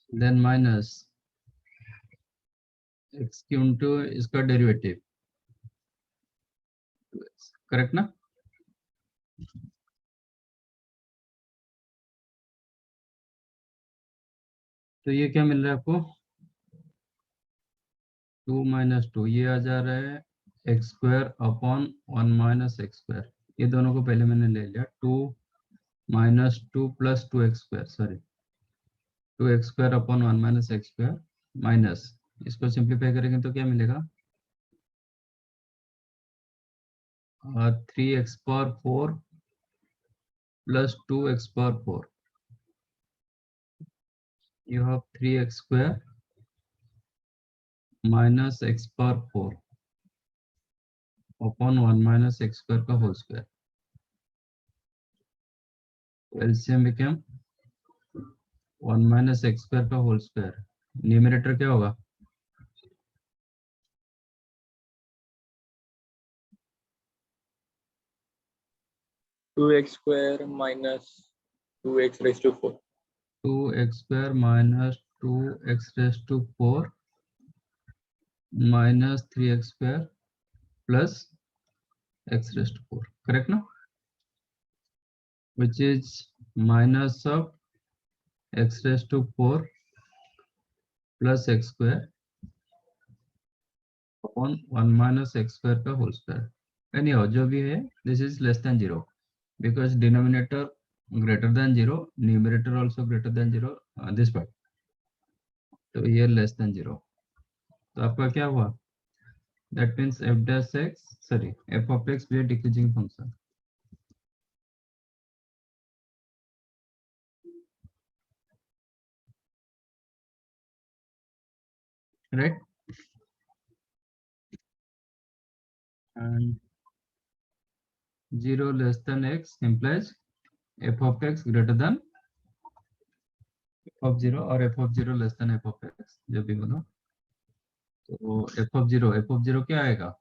Then minus X cube into इसका derivative, correct ना? तो ये क्या मिल रहा है आपको? 2 माइनस टू, ये आ जा रहा है x square upon 1 minus x square. ये दोनों को पहले मैंने ले लिया, 2 minus two plus 2 x square, sorry 2 x square upon 1 minus x square, minus इसको सिंप्लीफाई करेंगे तो क्या मिलेगा? 3 x power 4 plus 2 x power 4, you have 3x square minus x power 4 upon 1 minus x square का whole square. LCM became 1 minus x square का whole square. Numerator क्या होगा? 2x square minus 2x raised to 4. 2x square minus 2x raised to 4 minus 3x square plus x raised to 4, correct ना? Which is minus of x raised to 4 plus x square upon 1 minus x square का whole square. anyhow जो भी है, this is less than 0 because denominator greater than 0, numerator also greater than 0, this part, तो ये less than 0। तो आपका क्या हुआ? that means f dash x, sorry f of x be a decreasing function, right? And 0 less than x implies f of x greater than f of 0 और f of 0 less than f of x, जो भी बोलो। तो f of 0 क्या आएगा?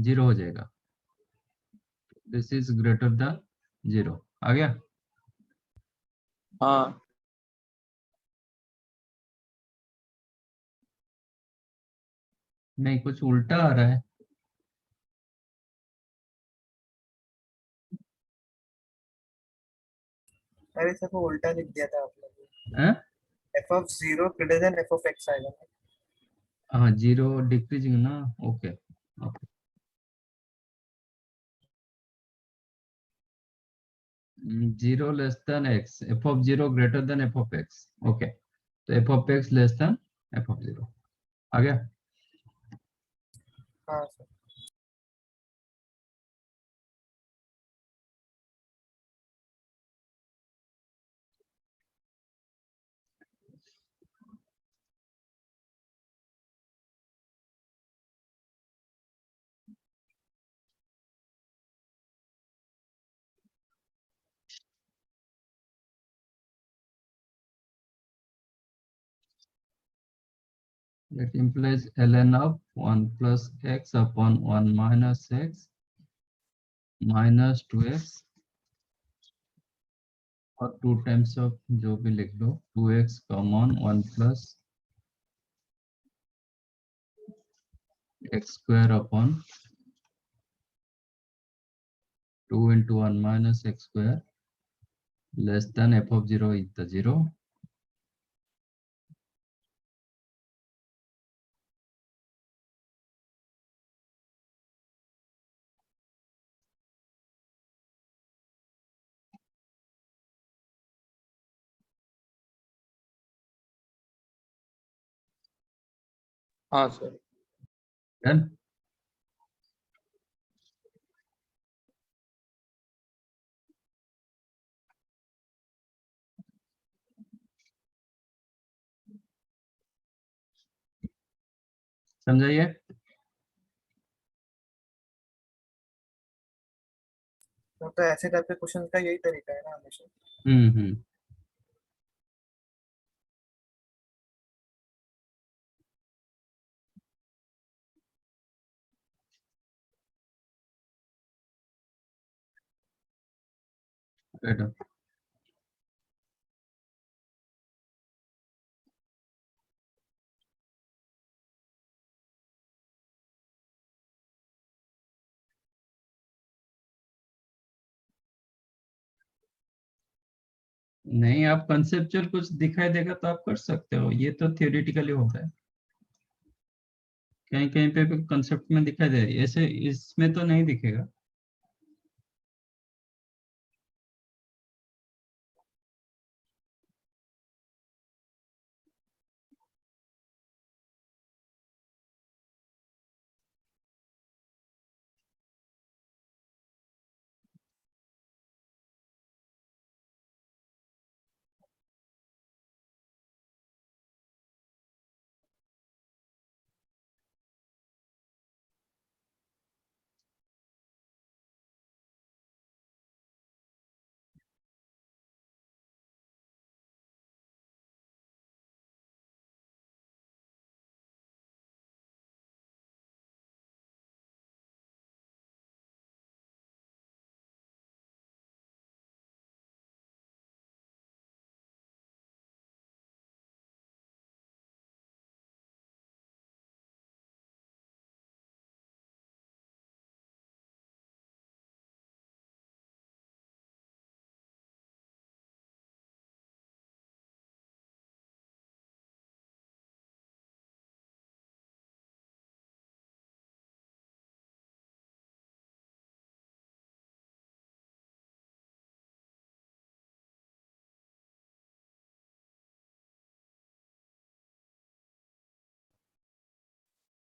0 हो जाएगा। This is greater than 0, आ गया? हाँ नहीं, कुछ उल्टा आ रहा है। अरे सर वो उल्टा लिख दिया था आपने। हैं? F of 0 greater than F of X आएगा। हाँ, 0 डिक्रीजिंग ना, okay okay. 0 less than X, F of 0 greater than F of X, okay. तो F of X less than F of 0, आ गया? हाँ sir. That implies ln of 1 plus x upon 1 minus x minus 2x और 2 times of जो भी लिख लो, 2x common 1 plus x square upon 2 into 1 minus x square less than f of 0 is the 0. हाँ sir. Done? समझाइए? तो ऐसे type के question का यही तरीका है ना हमेशा। हम्म। Right. नहीं, आप कंसेप्चुअल कुछ दिखाई देगा तो आप कर सकते हो, ये तो थियोरिटिकली होता है, कहीं कहीं पे कंसेप्ट में दिखाई दे, ऐसे इसमें तो नहीं दिखेगा।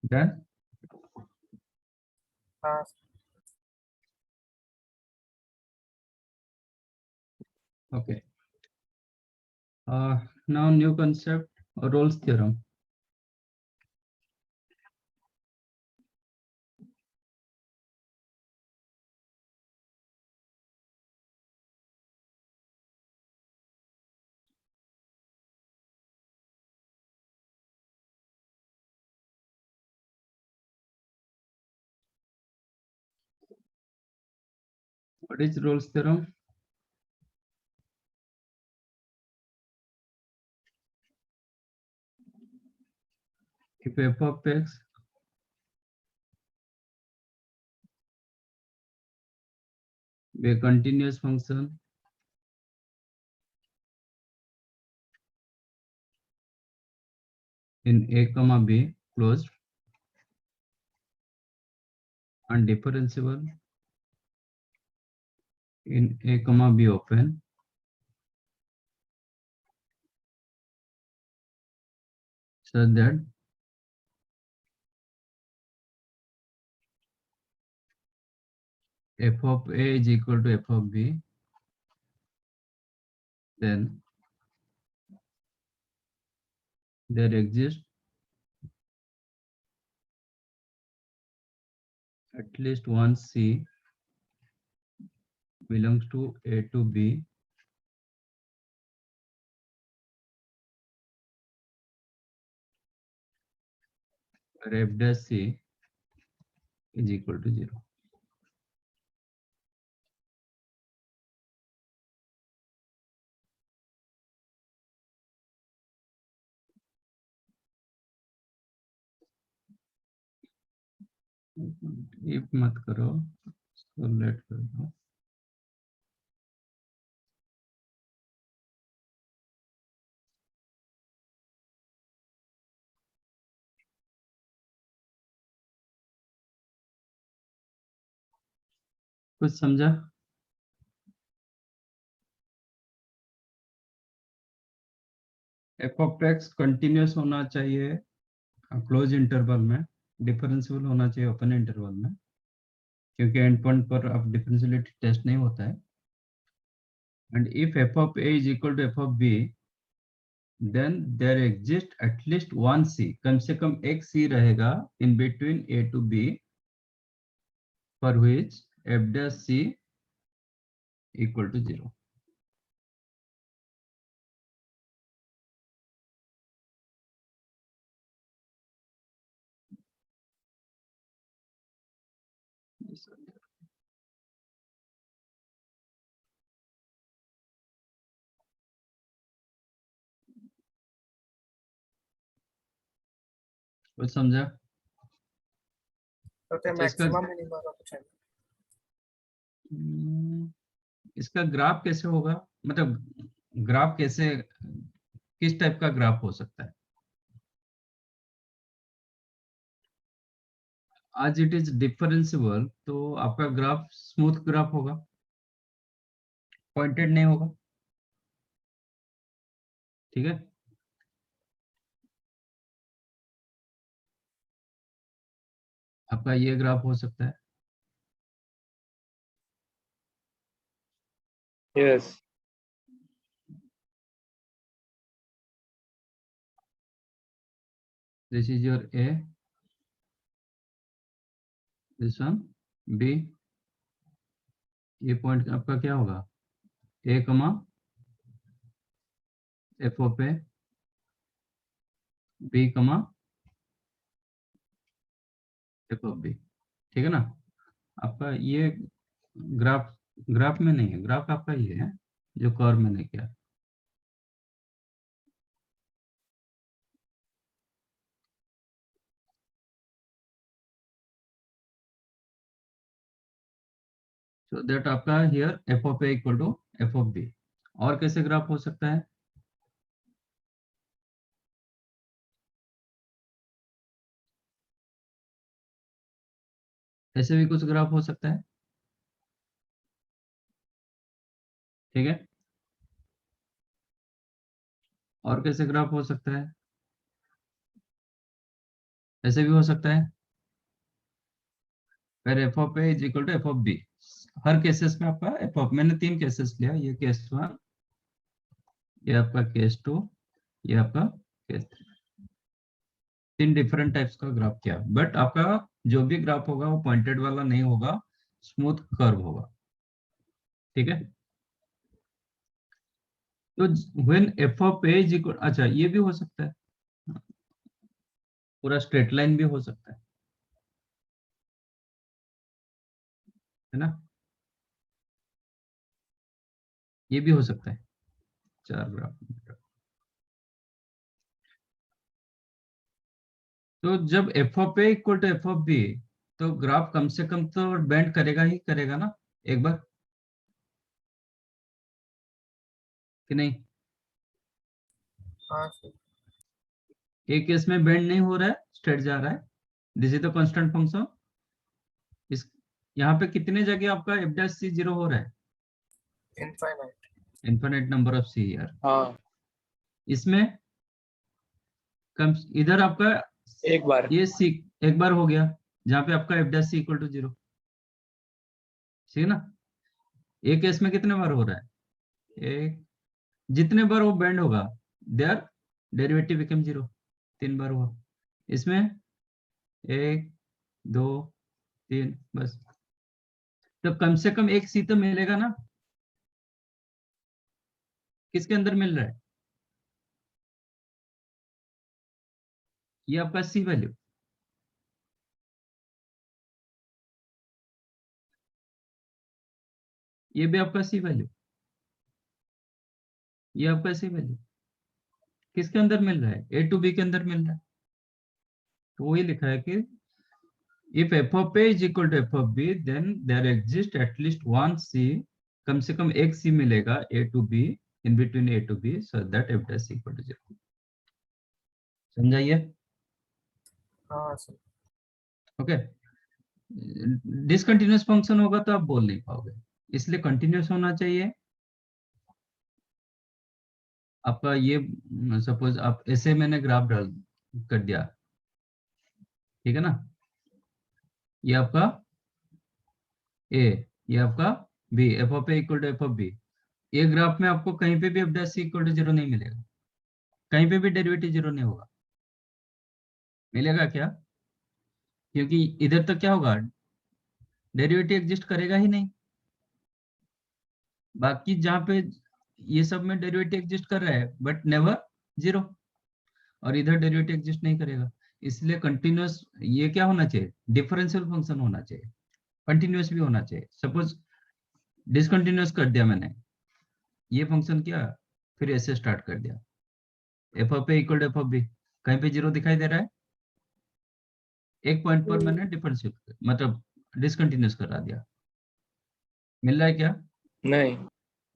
डन। हाँ Okay. Now new concept, Rolle's theorem. What is Rolle's theorem? If f of x be a continuous function in a comma b closed and differentiable in a comma b open, such that f of a is equal to f of b, then there exists at least one c belongs to a to b where f dash c is equal to 0. if मत करो, so let कर दो। कुछ समझा? F of x continuous होना चाहिए close interval में, differential होना चाहिए ओपन इंटरवल में, क्योंकि एंड पॉइंट पर अब डिफरेंशियलिटी टेस्ट नहीं होता है। And if F of A is equal to F of B, then there exist at least one C, कम से कम एक सी रहेगा in between A to B for which F dash C equal to 0। कुछ समझा? तो अच्छा, मैक्सिमम मिनिमम का कुछ है। इसका ग्राफ कैसे होगा, मतलब ग्राफ कैसे, किस टाइप का ग्राफ हो सकता है? आज इट इज डिफरेंशिएबल, तो आपका ग्राफ स्मूथ ग्राफ होगा, पॉइंटेड नहीं होगा। ठीक है, आपका ये ग्राफ हो सकता है। Yes. This is your A, this one B. ये पॉइंट आपका क्या होगा? A comma F of A, B comma F of B. ठीक है ना? आपका ये ग्राफ, ग्राफ में नहीं है, ग्राफ आपका ये है जो कर्व मैंने किया। सो दैट आपका here F of A equal to F of B. और कैसे ग्राफ हो सकता है? ऐसे भी कुछ ग्राफ हो सकता है। ठीक है, और कैसे ग्राफ हो सकता है? ऐसे भी हो सकता है, फिर F of A is equal to F of B. हर केसेस में आपका एफ ऑफ, मैंने 3 केसेस लिया, ये केस 1, ये आपका केस 2, ये आपका केस 3। 3 डिफरेंट टाइप्स का ग्राफ किया, बट आपका जो भी ग्राफ होगा वो पॉइंटेड वाला नहीं होगा, स्मूथ कर्व होगा। ठीक है, तो when F of A is equal, अच्छा ये भी हो सकता है, पूरा स्ट्रेट लाइन भी हो सकता है ना? ये भी हो सकता है, 4 ग्राफ। तो जब F of A equal to F of B, तो ग्राफ कम से कम तो बेंड करेगा ही करेगा ना एक बार, कि नहीं? हाँ सर। एक केस में बेंड नहीं हो रहा है, स्ट्रेट जा रहा है। This is the constant function. इस यहाँ पे कितने जगह आपका एफ डैश सी 0 हो रहा है? इनफाइनाइट। इन्फिनिट नंबर ऑफ सी यार। हाँ, इसमें कम, इधर आपका एक बार। ये सी एक बार हो गया, जहाँ पे आपका F dash C equal to 0। ठीक है ना? एक केस में कितने बार हो रहा है? एक, जितने बार वो बेंड होगा देयर डेरिवेटिव बिकम 0, 3 बार हुआ। इसमें 1 2 3 बस। तो कम से कम एक सी तो मिलेगा ना? किसके अंदर मिल रहा है? ये आपका सी वैल्यू, ये भी आपका सी वैल्यू, ये आपका सी वैल्यू किसके अंदर मिल रहा है? ए टू बी के अंदर मिल रहा है। तो वही लिखा है कि if f of a is equal to f of b, then there exists at least one c, कम से कम एक c मिलेगा a to b, in between a to b, so that f dash equal to 0। समझाइए? हाँ sir. Okay, discontinuous function होगा तो आप बोल नहीं पाओगे, इसलिए कंटिन्यूअस होना चाहिए आपका। ये सपोज आप ऐसे मैंने ग्राफ डाल कर दिया, ठीक है ना? ये आपका a, ये आपका b, f of a equal to f of b। ये ग्राफ में आपको कहीं पे भी f dash इक्वल टू 0 नहीं मिलेगा, कहीं पे भी डेरिवेटिव 0 नहीं होगा। मिलेगा क्या? क्योंकि इधर तो क्या होगा, डेरिवेटिव एग्जिस्ट करेगा ही नहीं। बाकी जहां पे ये सब में डेरिवेटिव एग्जिस्ट कर रहा है बट नेवर 0, और इधर डेरिवेटिव एग्जिस्ट नहीं करेगा। इसलिए कंटिन्यूअस ये क्या होना चाहिए? डिफरेंशियल फंक्शन होना चाहिए, कंटिन्यूअस भी होना चाहिए। सपोज डिसकंटिन्यूअस कर दिया मैंने, ये फंक्शन किया, फिर ऐसे स्टार्ट कर दिया, F of A equal to F of B, कहीं पे 0 दिखाई दे रहा है? एक पॉइंट पर मैंने डिफरेंशियल मतलब डिसकंटिन्यूअस करा दिया, मिल रहा है क्या? नहीं।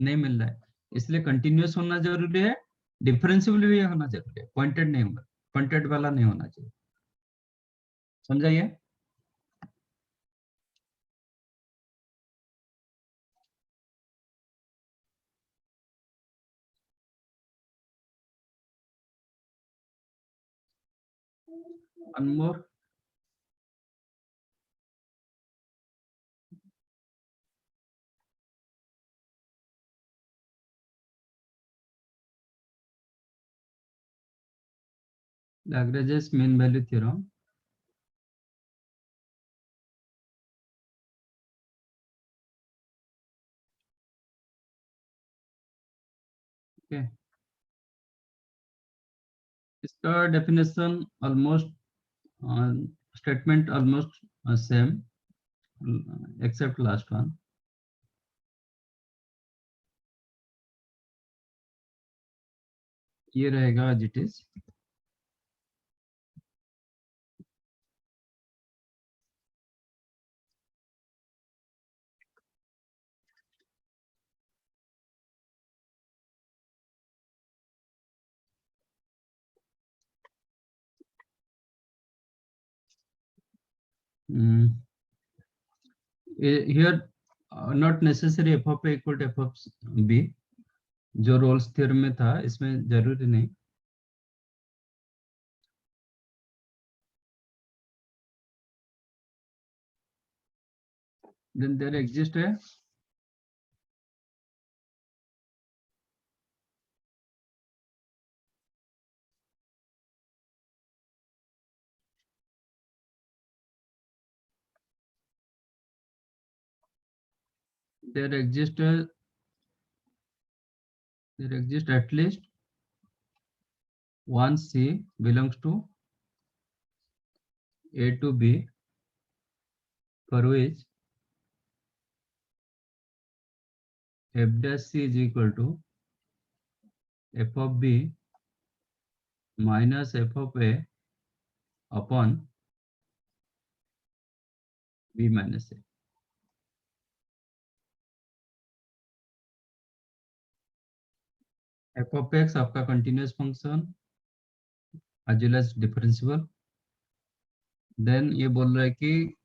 नहीं मिल रहा है। इसलिए कंटिन्यूअस होना जरूरी है, डिफरेंशियल भी होना जरूरी है, पॉइंटेड नहीं होगा, पॉइंटेड वाला नहीं होना चाहिए। समझाइए। One more. Lagrange's mean value theorem. Okay. इसका definition almost statement almost same except last one. ये रहेगा as it is. Here not necessary f of a equal to f of b, जो रोल्स थ्योरम में था इसमें जरूरी नहीं। Then there exists a there exists at least one C belongs to A to B, for which f dash C is equal to f of B minus f of A upon B minus A. f of x आपका continuous function as well as differential. Then ये बोल रहा है कि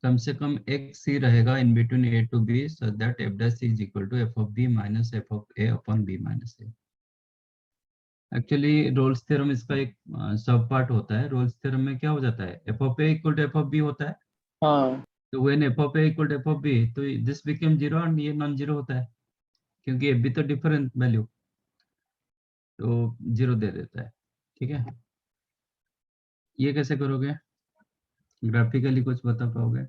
कम से कम एक C रहेगा in between A to B so that F dash is equal to F of B minus F of A upon B minus A. Actually Rolle's theorem इसका एक सब पार्ट होता है। रोल्स थ्योरम में क्या हो जाता है, F of A equal to F of B होता है। हाँ तो when F of A equal to F of B तो दिस बिकम जीरो एंड ये नॉन जीरो होता है, क्योंकि एफ बी तो डिफरेंट वैल्यू, तो जीरो दे देता है। ठीक है, ये कैसे करोगे, ग्राफिकली कुछ बता पाओगे?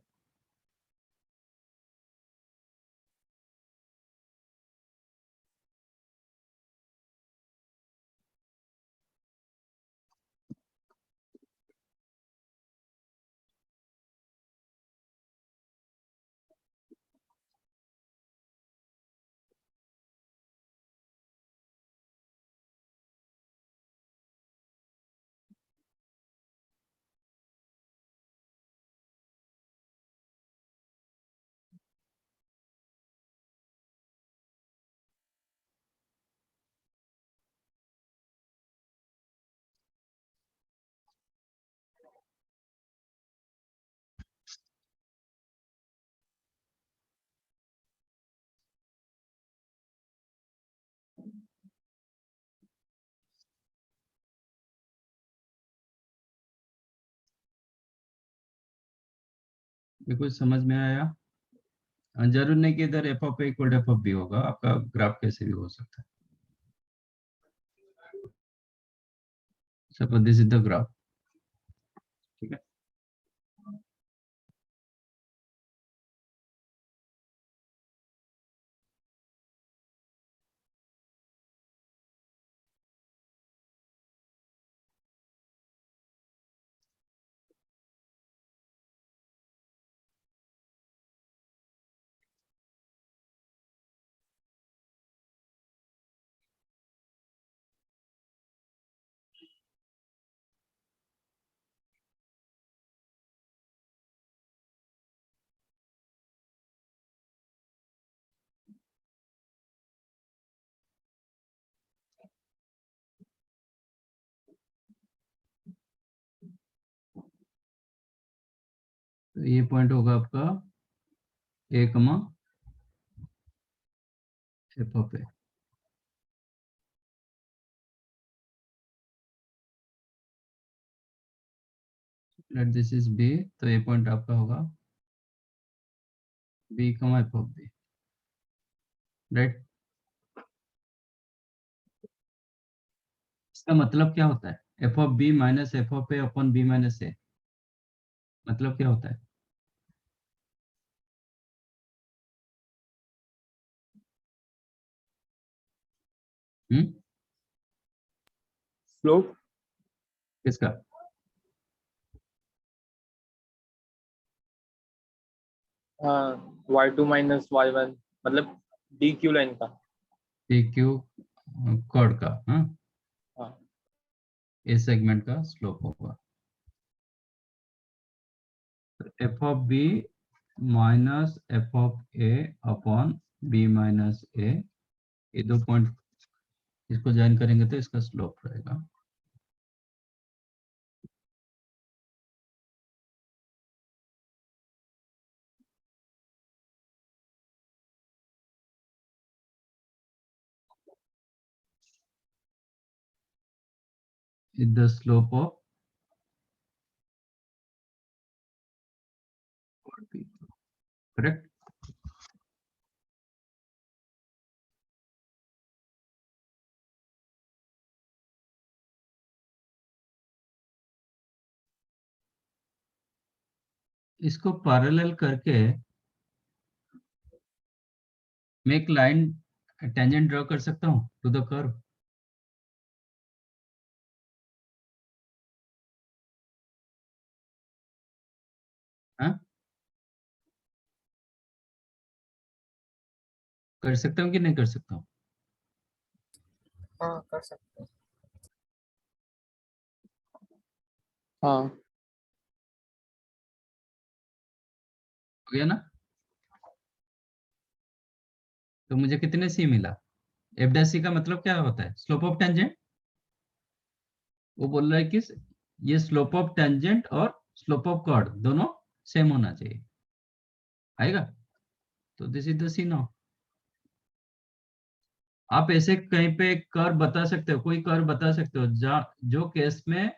ये कुछ समझ में आया? जरूर नहीं कि इधर F of A equal F of B होगा, आपका ग्राफ कैसे भी हो सकता है। Suppose this is the graph. ठीक है, तो ये पॉइंट होगा आपका A comma F of A. Let this is B, तो ये पॉइंट आपका होगा B comma F of B, right. इसका मतलब क्या होता है? F of B minus F of A upon B minus A, मतलब क्या होता है? स्लोप किसका? y2 माइनस y1, मतलब डी क्यू लाइन का। पी क्यू कॉर्ड का, हाँ, हाँ ए सेगमेंट का स्लोप होगा। F of B minus F of A upon B minus A, ये दो पॉइंट इसको ज्वाइन करेंगे तो इसका स्लोप रहेगा। is the slope of correct. इसको पैरेलल करके मैं एक लाइन टेंजेंट ड्रॉ कर सकता हूँ टू द कर्व। हाँ, कर सकता हूँ कि नहीं कर सकता हूँ? हाँ कर सकते हैं। हाँ हो गया ना? तो मुझे कितने सी मिला? एफ डैश सी का मतलब क्या होता है? Slope of tangent. वो बोल रहा है कि ये स्लोप ऑफ टेंजेंट और स्लोप ऑफ कॉर्ड दोनों सेम होना चाहिए, आएगा? तो this is the C now. आप ऐसे कहीं पे कर्व बता सकते हो, कोई कर्व बता सकते हो जो केस में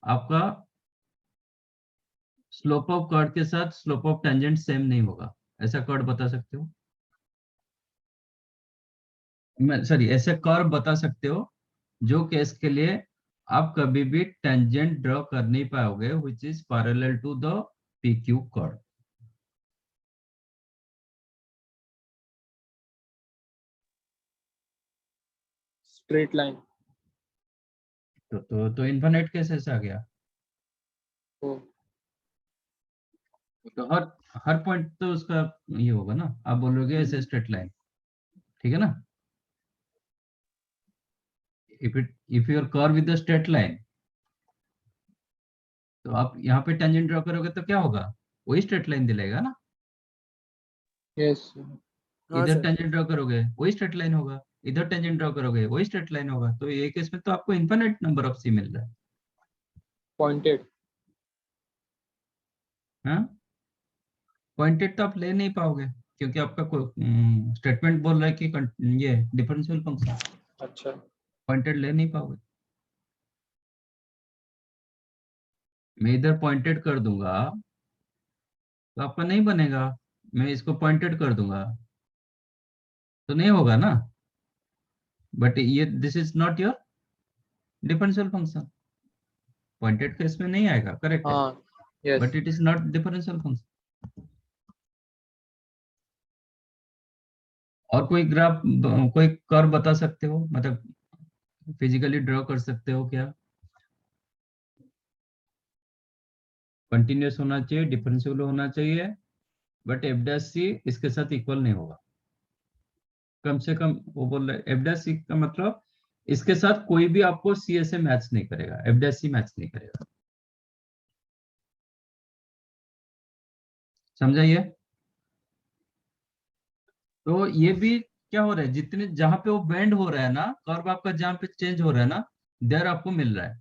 आपका स्लोप ऑफ कर्व के साथ स्लोप ऑफ टेंजेंट सेम नहीं होगा, ऐसा कर्व बता सकते हो? सॉरी, ऐसे कर्व बता सकते हो जो केस के लिए आप कभी भी टेंजेंट ड्रॉ कर नहीं पाओगे which is parallel to the P Q curve. Straight line. तो इन्फिनिट केसेस आ गया। ओ तो हर पॉइंट तो उसका ये होगा ना, आप बोलोगे ऐसे स्ट्रेट लाइन, ठीक है ना? If your curve with the straight line, तो आप यहाँ पे टेंजेंट ड्रॉ करोगे तो क्या होगा? वही स्ट्रेट लाइन दिलेगा ना। यस। हाँ इधर सर। टेंजेंट ड्रॉ करोगे वही स्ट्रेट लाइन होगा, इधर टेंजेंट ड्रॉ करोगे वही स्ट्रेट लाइन होगा। तो ये केस में तो आपको इनफिनिट नंबर ऑफ सी मिल रहा है। पॉइंटेड। हाँ, पॉइंटेड तो आप ले नहीं पाओगे क्योंकि आपका स्टेटमेंट बोल रहा है कि ये डिफरेंशियल फंक्शन, अच्छा पॉइंटेड ले नहीं पाओगे। मैं इधर पॉइंटेड कर दूंगा तो आपका नहीं बनेगा, मैं इसको पॉइंटेड कर दूंगा तो नहीं होगा ना। बट ये this is not your differential function, pointed case में नहीं आएगा, करेक्ट है, हाँ yes. But it is not differential function. और कोई ग्राफ, कोई कर्व बता सकते हो, मतलब फिजिकली ड्रॉ कर सकते हो क्या? कंटिन्यूस होना चाहिए, डिफरेंशियल होना चाहिए, बट एफ डैश सी इसके साथ इक्वल नहीं होगा। कम से कम वो बोल रहे एफ डैश सी का मतलब इसके साथ कोई भी आपको सी ए से मैच नहीं करेगा, एफ डैश सी मैच नहीं करेगा। समझाइए। तो ये भी क्या हो रहा है, जितने जहां पे वो बेंड हो रहा है ना, कर्व आपका जहां पे चेंज हो रहा है ना, देयर आपको मिल रहा है।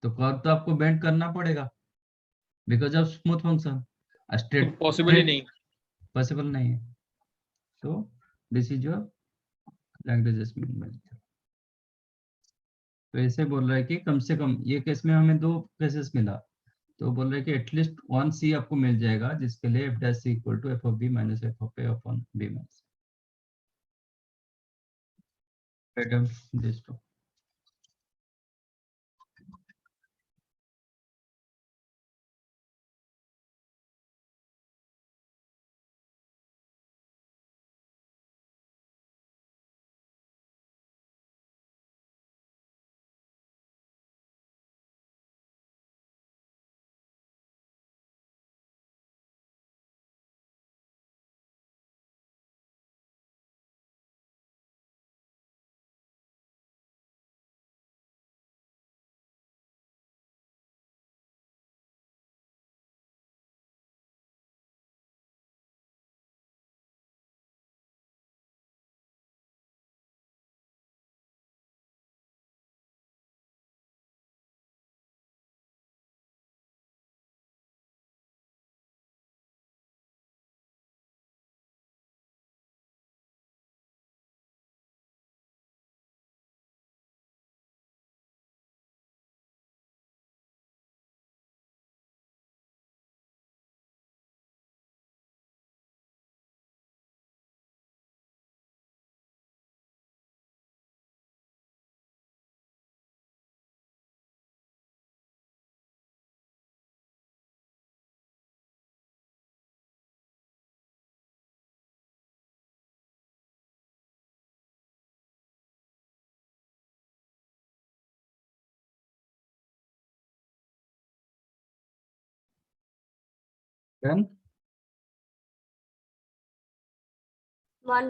तो कर्व तो आपको बेंड करना पड़ेगा because of smooth function. Straight possible ही नहीं। पॉसिबल नहीं है। तो this is your Lagrange mean value. तो ऐसे बोल रहा है कि कम से कम ये केस में हमें दो केसेस मिला, तो बोल रहे हैं कि एटलीस्ट वन सी आपको मिल जाएगा जिसके लिए F dash C equal to F of B minus F of A upon B minus this two. Then One.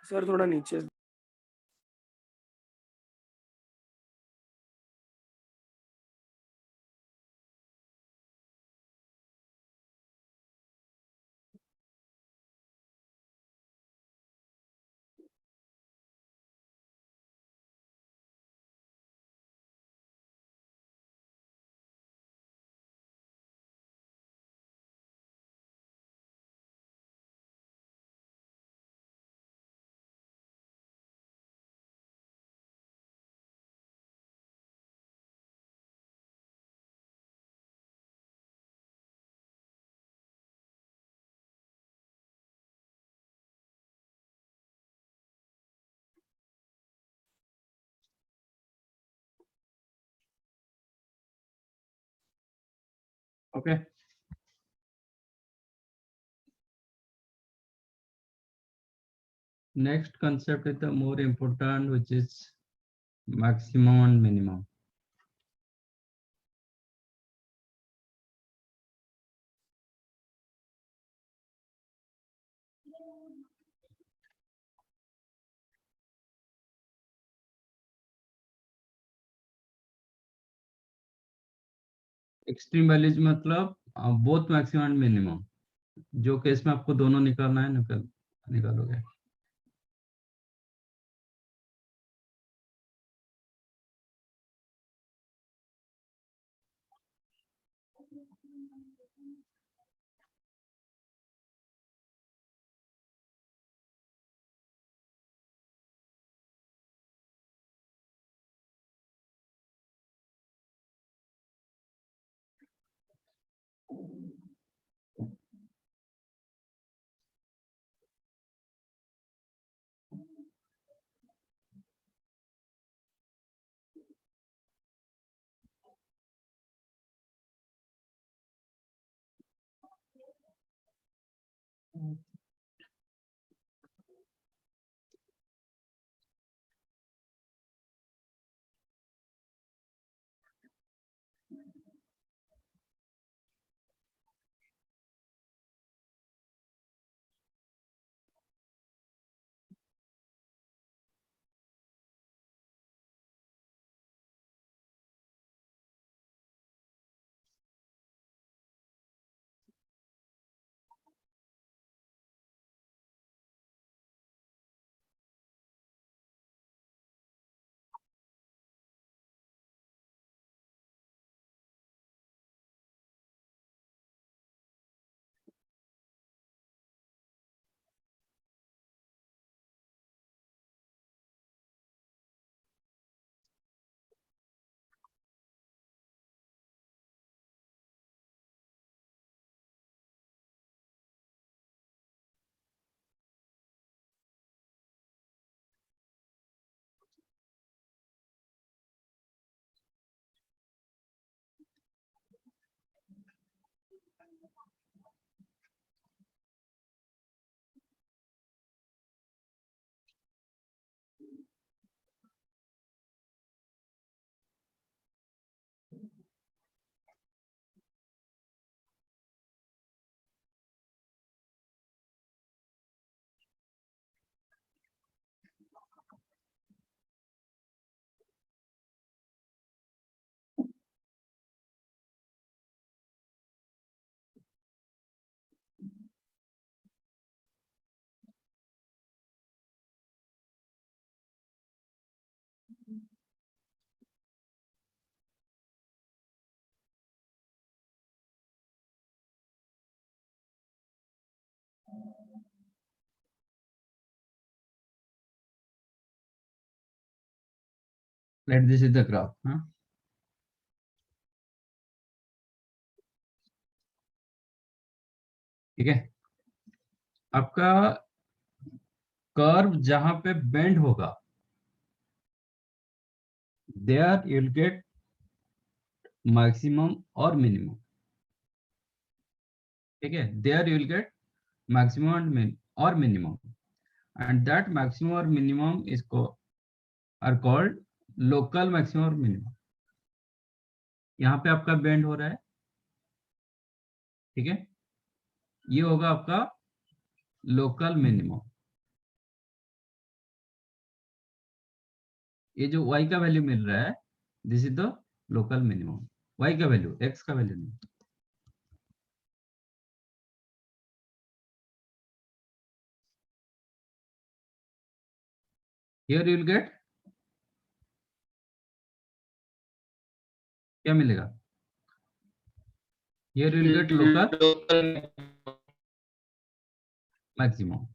Sir थोड़ा नीचे। okay. Next concept is the more important, which is maximum and minimum. Extreme values मतलब both maximum and minimum, जो case में आपको दोनों निकालना है निकालोगे। Let this is the graph. ठीक है, आपका कर्व जहां पे बेंड होगा there you'll get maximum or minimum. ठीक है, there you'll get maximum and or minimum, and that maximum or minimum is are called local maximum or minimum. यहाँ पे आपका बेंड हो रहा है, ठीक है, ये होगा आपका लोकल मिनिमम. ये जो y का वैल्यू मिल रहा है, this is the local minimum. y का वैल्यू, x का वैल्यू नहीं. Here you will get, क्या मिलेगा? Here you will get local maximum.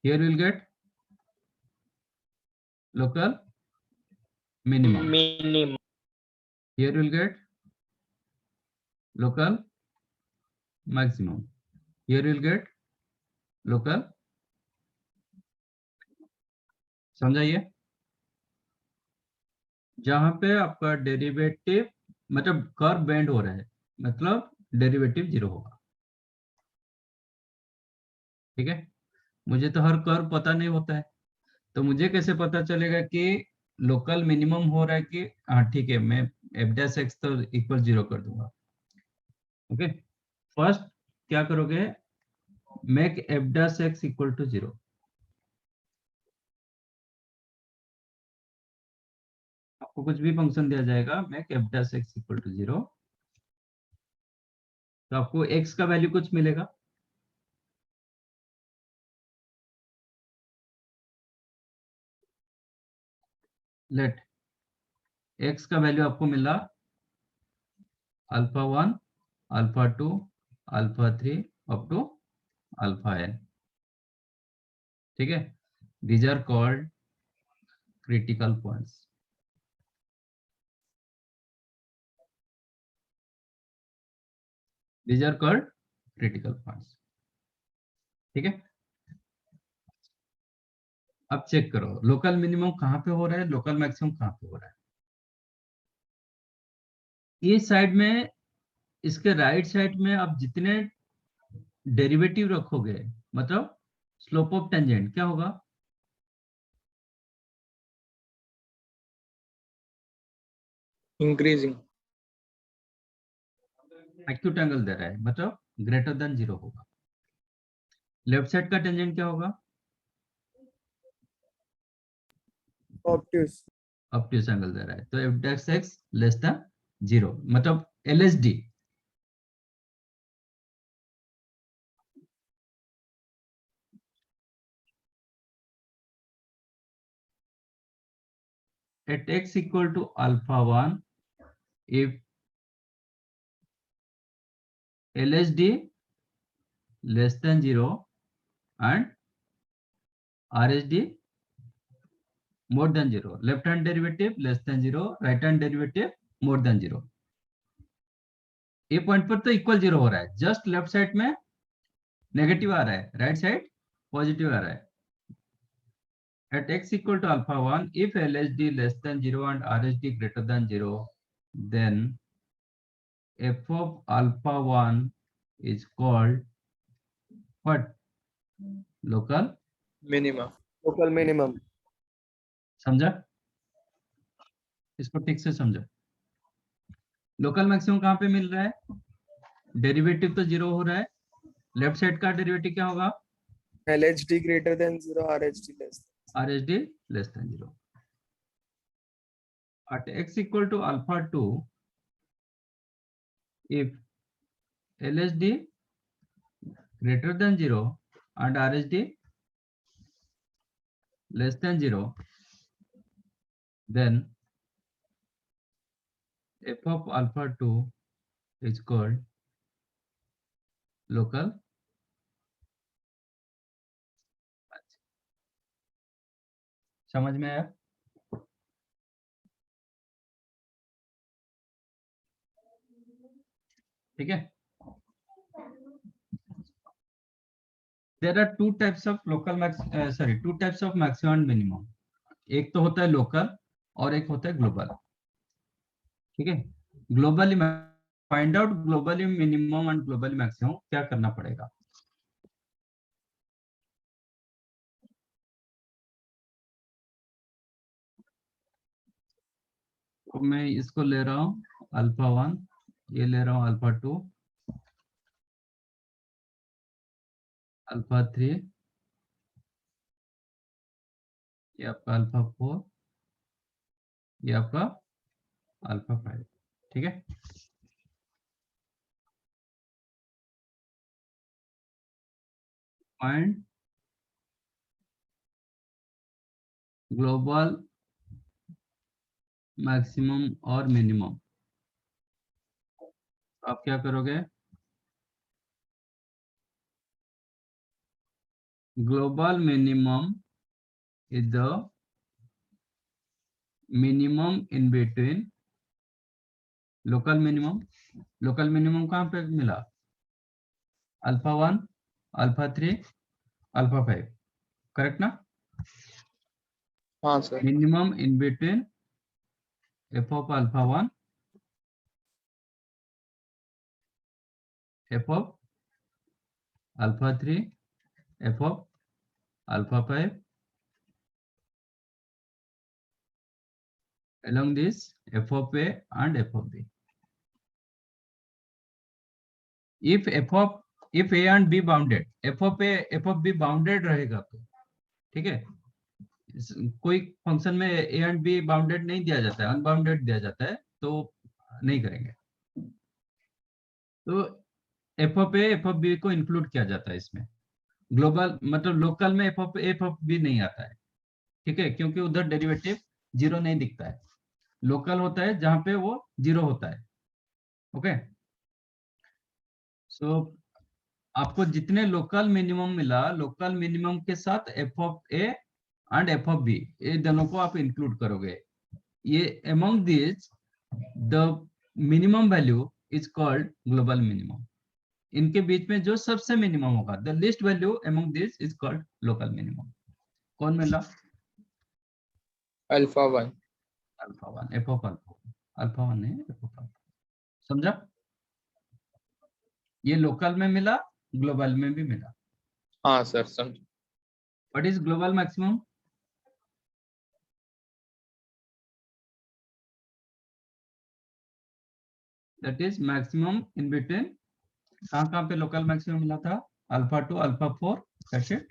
Here you will get local minimum. minimum. Here you will get local maximum. Here you will get local. समझाइए, जहां पे आपका derivative मतलब curve bend हो रहा है, मतलब डेरिवेटिव 0 होगा. ठीक है, मुझे तो हर कर्व पता नहीं होता है, तो मुझे कैसे पता चलेगा कि लोकल मिनिमम हो रहा है कि हाँ ठीक है, मैं एफ डैश एक्स तो इक्वल 0 कर दूंगा. ओके, फर्स्ट क्या करोगे, make f dash x equal to 0. आपको कुछ भी फंक्शन दिया जाएगा, make f dash x equal to 0, तो आपको x का वैल्यू कुछ मिलेगा. लेट x का वैल्यू आपको मिला अल्फा 1, अल्फा 2, अल्फा 3 अप टू अल्फा n. ठीक है, these are called critical points. These are called critical points. ठीक है, अब चेक करो लोकल मिनिमम कहाँ पे हो रहा है, लोकल मैक्सिमम कहाँ पे हो रहा है. इस साइड में, इसके राइट साइड में आप जितने डेरिवेटिव रखोगे, मतलब स्लोप ऑफ टेंजेंट क्या होगा, Increasing. एक्यूट एंगल दे रहा है, मतलब ग्रेटर देन 0 होगा. लेफ्ट साइड का टेंजेंट क्या होगा, ऑब्ट्यूस. ऑब्ट्यूस एंगल दे रहा है, तो F dash x less than 0, मतलब LSD. at x equal to alpha 1, if LSD less than 0 and RSD more than 0, left hand derivative less than 0, right hand derivative more than 0. ये point पर तो equal 0 हो रहा है, just left side में negative आ रहा है, राइट साइड पॉजिटिव आ रहा है. At x equal to alpha 1, if LSD less than 0 and RSD greater than 0, then f of alpha 1 is called what? Local Minimum. Local minimum. समझा, इसको ठीक से समझो. लोकल मैक्सिमम कहाँ पे मिल रहा है, डेरिवेटिव तो 0 हो रहा है, लेफ्ट साइड का डेरिवेटिव क्या होगा, LHD greater than 0, RHD less. RSD less than 0. At x equal to alpha 2, if LSD greater than 0 and RSD less than 0, then f of alpha 2 is called local. समझ में आया? ठीक है। There are two types of local two types of maximum and minimum. एक तो होता है local और एक होता है ग्लोबल। ठीक है। Globally find out globally minimum and globally maximum, क्या करना पड़ेगा? तो मैं इसको ले रहा हूँ अल्फा 1, ये ले रहा हूँ अल्फा 2, अल्फा 3, ये आपका अल्फा 4, ये आपका अल्फा 5। ठीक है। फाइंड ग्लोबल मैक्सिमम और मिनिमम। आप क्या करोगे? Global minimum is the minimum in between local minimum. Local minimum कहाँ पे मिला? अल्फा 1, अल्फा 3, अल्फा 5, करेक्ट ना? हाँ sir. Minimum in between f of alpha 1, f of alpha 3, f of alpha 5 along this f of a and f of b. If a and b bounded, f of a f of b bounded रहेगा तो ठीक है। कोई function में a and b bounded नहीं दिया जाता है, अनबाउंडेड दिया जाता है, तो नहीं करेंगे। तो F of A F of b को इंक्लूड किया जाता है इसमें। ग्लोबल मतलब लोकल में एफ ऑफ बी नहीं आता है, ठीक है, क्योंकि उधर डेरिवेटिव जीरो नहीं दिखता है। लोकल होता है जहां पे वो जीरो होता है। ओके। सो आपको जितने लोकल मिनिमम मिला, लोकल मिनिमम के साथ f of a and f of b, ये दोनों को आप इंक्लूड करोगे। ये among this the minimum value is called global minimum. इनके बीच में जो सबसे मिनिमम होगा, the least value among this is called local minimum. कौन मिला? Alpha 1। Alpha 1, f of alpha. Alpha 1 नहीं, एफ ऑफ अल्फा। समझा? ये लोकल में मिला, ग्लोबल में भी मिला। हाँ सर समझ। What is global maximum? That is maximum in between, कहाँ पे लोकल मैक्सिमम मिला था? Alpha 2, alpha 4, that's it.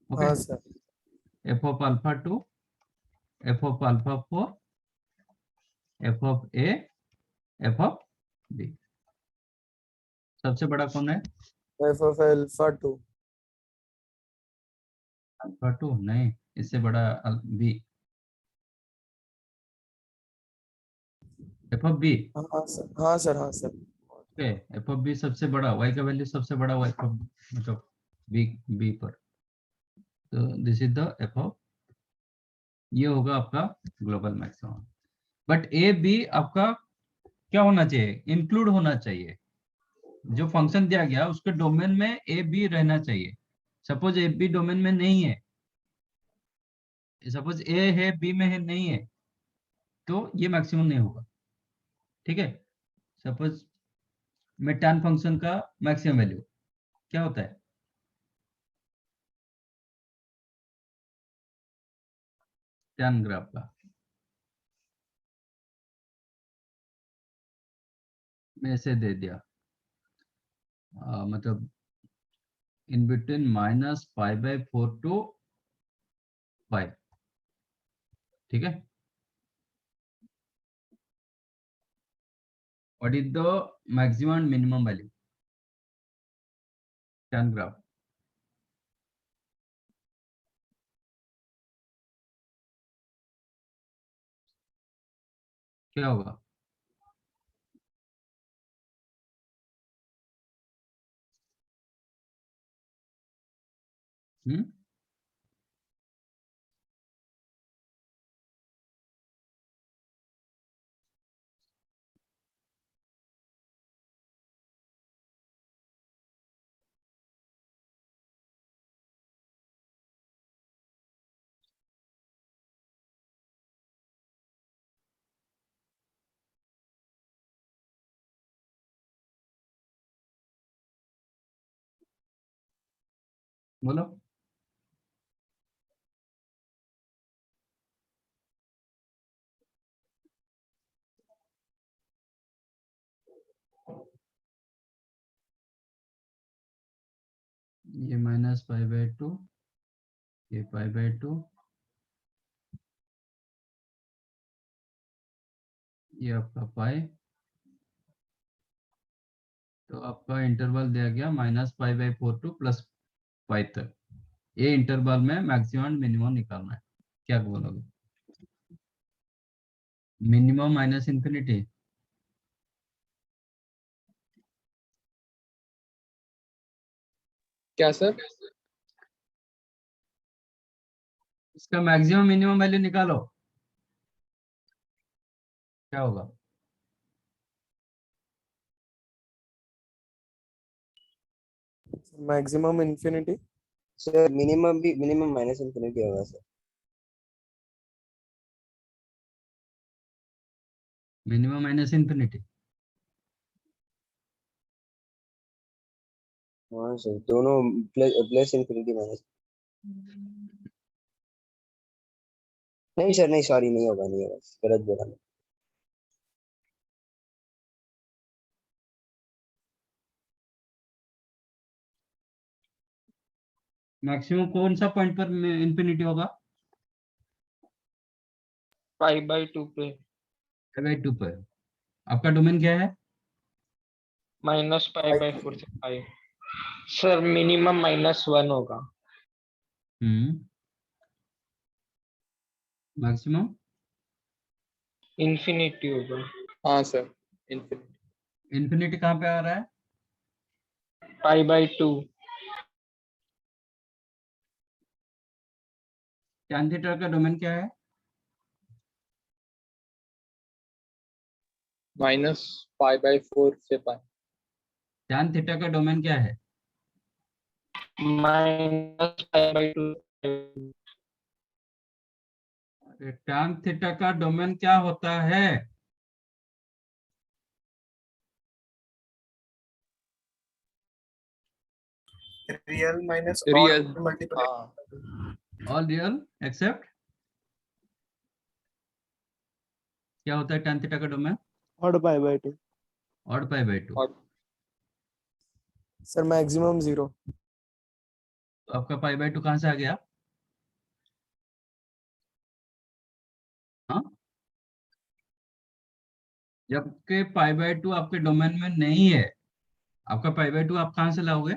Okay. हाँ sir. F of alpha 2, F of alpha 4, F of A, F of B. सबसे बड़ा कौन है? F of alpha 2। अल्फा 2 नहीं, इससे बड़ा बी, एफ ऑफ बी। हाँ सर, हाँ सर, हाँ sir. Okay, f of B सबसे बड़ा, वाई का वैल्यू सबसे बड़ा वाई का मतलब बी, बी पर। तो this is the f of, ये होगा आपका global maximum. But a b आपका क्या होना चाहिए? इंक्लूड होना चाहिए। जो फंक्शन दिया गया उसके डोमेन में ए बी रहना चाहिए। सपोज ए बी डोमेन में नहीं है, सपोज ए है बी में है नहीं है, तो ये मैक्सिमम नहीं होगा। ठीक है। सपोज में टैन फंक्शन का मैक्सिमम वैल्यू क्या होता है? टैन ग्राफ का मैं ऐसे दे दिया, मतलब इन बिटवीन -π/4 टू 5। ठीक है। What is the maximum and minimum value? Tan graph क्या होगा? हम्म बोलो। ये -π/2, ये π/2, ये आपका पाई। तो आपका इंटरवल दिया गया -π/4 टू +π तक। ये इंटरवल में मैक्सिमम मिनिमम निकालना है। क्या बोलोगे? Minimum minus infinity. क्या सर? इसका मैक्सिमम मिनिमम वैल्यू निकालो, क्या होगा? Maximum infinity. सर मिनिमम भी मिनिमम माइनस इंफिनिटी होगा सर। Minimum minus infinity. हाँ सर, दोनों प्लस इंफिनिटी माइनस। नहीं सर, नहीं सॉरी, नहीं होगा, नहीं होगा, गलत बोला मैं। मैक्सिमम कौन सा पॉइंट पर इंफिनिटी होगा? π/2 पे π/2 पर। आपका डोमेन क्या है? -π/4 से 5। सर मिनिमम -1 होगा। मैक्सिमम इंफिनिटी होगा। हाँ सर, इंफिनिटी। इंफिनिटी कहाँ पे आ रहा है? π/2। tan थीटा का डोमेन क्या है? -π/4 से π। tan थीटा का डोमेन क्या है? -π/2। tan थीटा का डोमेन क्या होता है? Real minus real. मल्टीप्लाई। हाँ। ऑल रियल एक्सेप्ट क्या होता है tan थीटा का डोमेन? ऑड π/2। ऑड π/2। और सर मैक्सिमम 0। तो आपका π/2 कहाँ से आ गया? हाँ, जबकि π/2 आपके डोमेन में नहीं है, आपका π/2 आप कहाँ से लाओगे?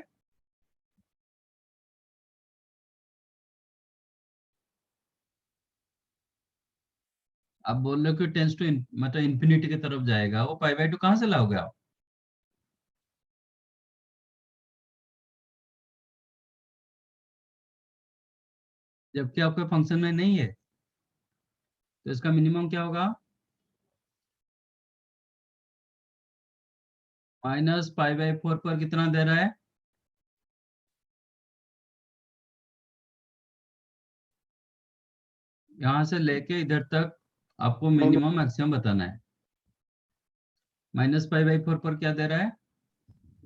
आप बोल रहे हो कि टेंस टू मतलब इंफिनिटी की तरफ जाएगा, वो π/2 कहाँ से लाओगे आप? जबकि आपके फंक्शन में नहीं है, तो इसका मिनिमम क्या होगा? -π/4 पर कितना दे रहा है? यहां से लेके इधर तक आपको मिनिमम मैक्सिमम बताना है। -π/4 पर क्या दे रहा है?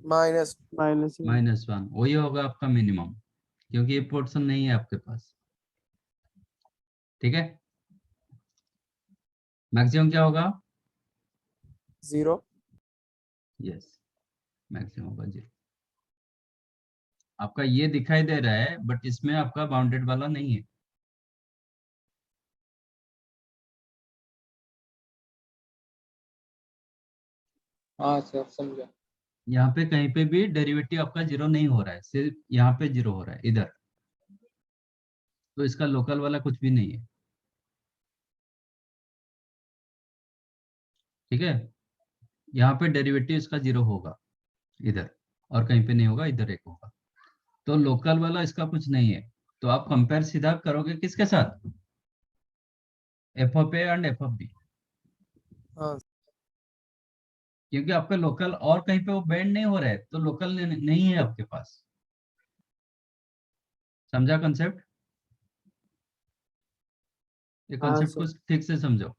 माइनस -1। वही होगा आपका मिनिमम, क्योंकि ये पोर्शन नहीं है आपके पास। ठीक है, मैक्सिमम क्या होगा? 0। यस, मैक्सिमम होगा 0। आपका ये दिखाई दे रहा है, बट इसमें आपका बाउंडेड वाला नहीं है। हाँ सर, समझा। यहाँ पे कहीं पे भी डेरिवेटिव आपका 0 नहीं हो रहा है, सिर्फ यहाँ पे 0 हो रहा है इधर। तो इसका लोकल वाला कुछ भी नहीं है। ठीक है, यहाँ पे डेरिवेटिव इसका 0 होगा इधर, और कहीं पे नहीं होगा, इधर एक होगा। तो लोकल वाला इसका कुछ नहीं है। तो आप कंपेयर सीधा करोगे किसके साथ? f(a) एंड f(b), हाँ क्योंकि आपका लोकल और कहीं पे वो बेंड नहीं हो रहा है, तो लोकल नहीं है आपके पास। समझा कंसेप्ट? ये कंसेप्ट को ठीक से समझो।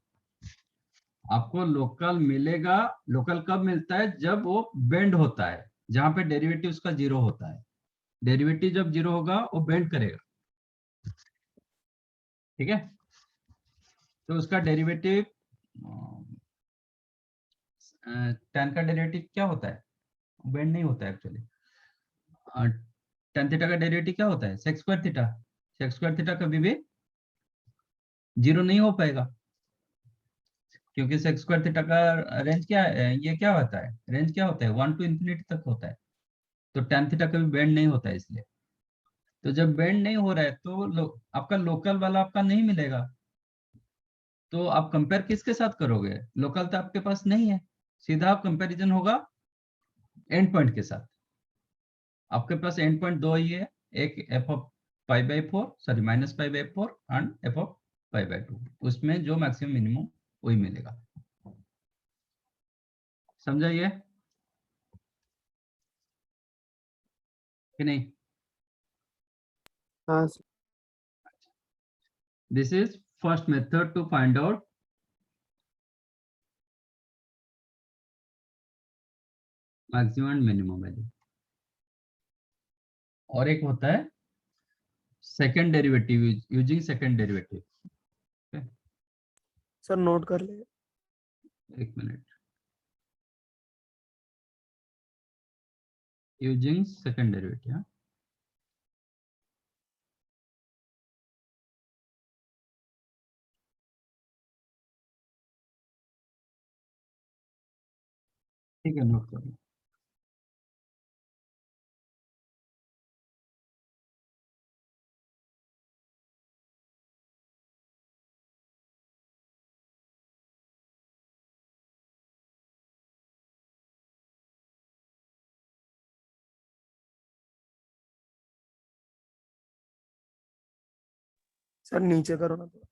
आपको लोकल मिलेगा। लोकल कब मिलता है? जब वो बेंड होता है, जहां पे डेरिवेटिव उसका 0 होता है। डेरिवेटिव जब जीरो होगा वो बेंड करेगा, ठीक है। तो उसका डेरिवेटिव tan का डेरिवेटिव क्या होता है, बेंड नहीं होता है एक्चुअली। tan थीटा का डेरिवेटिव क्या होता है, sec square theta. sec square theta कभी भी जीरो नहीं हो पाएगा, क्योंकि sec स्क्वायर थीटा का रेंज क्या है, ये क्या होता है, रेंज क्या होता है, 1 to infinity तक होता है। तो tan थीटा कभी बेंड नहीं होता है, इसलिए। तो जब बेंड नहीं हो रहा है तो आपका लोकल वाला आपका नहीं मिलेगा। तो आप कंपेयर किसके साथ करोगे, लोकल तो आपके पास नहीं है, सीधा आप कंपैरिजन होगा एंड पॉइंट के साथ। आपके पास एंड पॉइंट दो ही है, एक F of pi by four, sorry minus pi by four and f of pi by two, उसमें जो मैक्सिमम मिनिमम वही मिलेगा। समझा ये कि नहीं? हाँ sir. This is first method to find out maximum and minimum value. और एक होता है second derivative, using second derivative. Sir note कर ले। एक मिनट, यूजिंग सेकंड डेरिवेटिव। ठीक है, नोट करो। सर नीचे करो ना तो।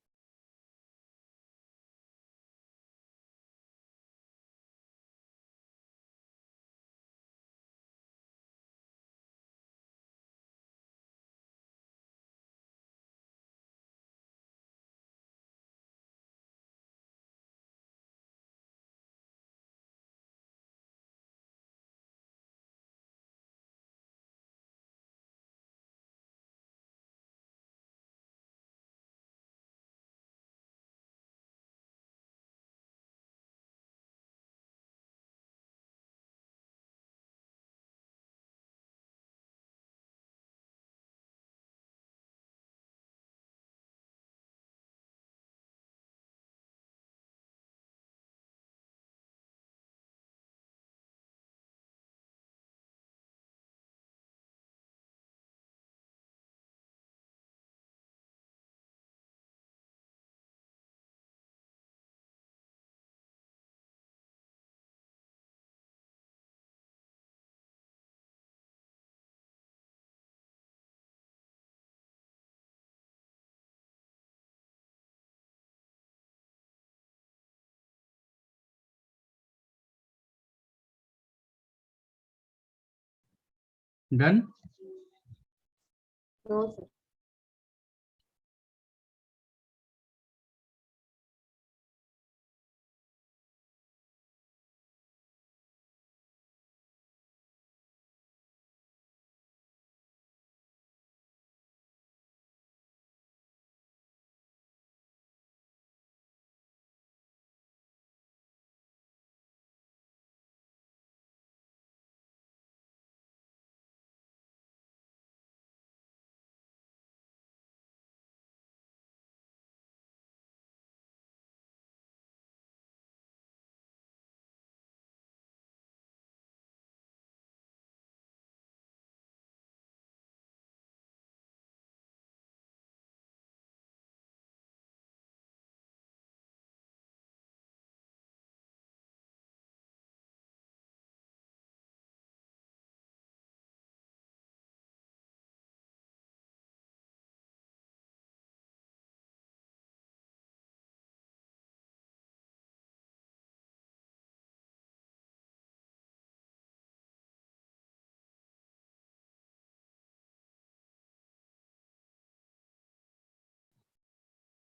डन। No, sir.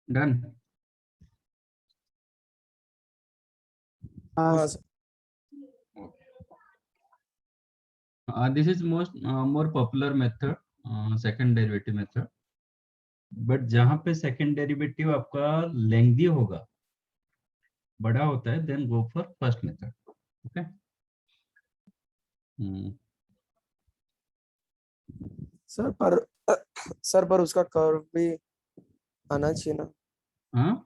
डन। हाँ sir. This is more popular method, second derivative method. But जहां पे सेकंड डेरिवेटिव आपका लेंथी होगा, बड़ा होता है, then go for first method. Okay. Sir पर उसका कर्व भी आना चाहिए ना हाँ,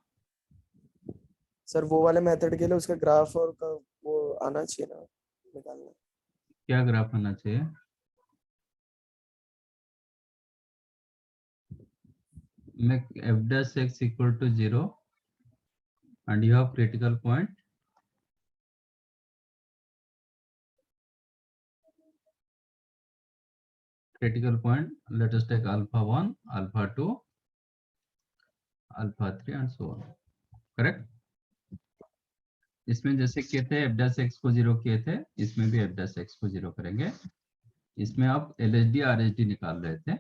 सर, वो वाले मेथड के लिए उसका ग्राफ और का वो आना चाहिए ना निकालना. क्या ग्राफ आना चाहिए? Make f dash x equal to 0 and you have critical point. Critical point, let us take alpha 1, alpha 2, alpha 3 and so on. Correct? इसमें जैसे किए थे f dash x को 0 किए थे, इसमें भी f dash x को 0 करेंगे. इसमें आप LHD RHD निकाल रहे थे,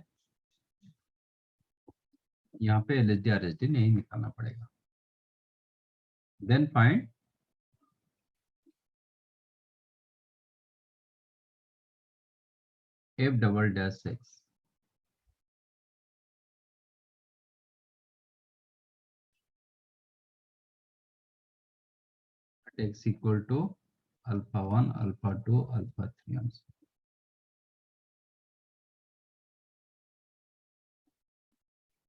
यहाँ पे LHD RHD नहीं निकालना पड़ेगा. Then find f double dash x. X equal to alpha 1, alpha 2, alpha 3 and so on.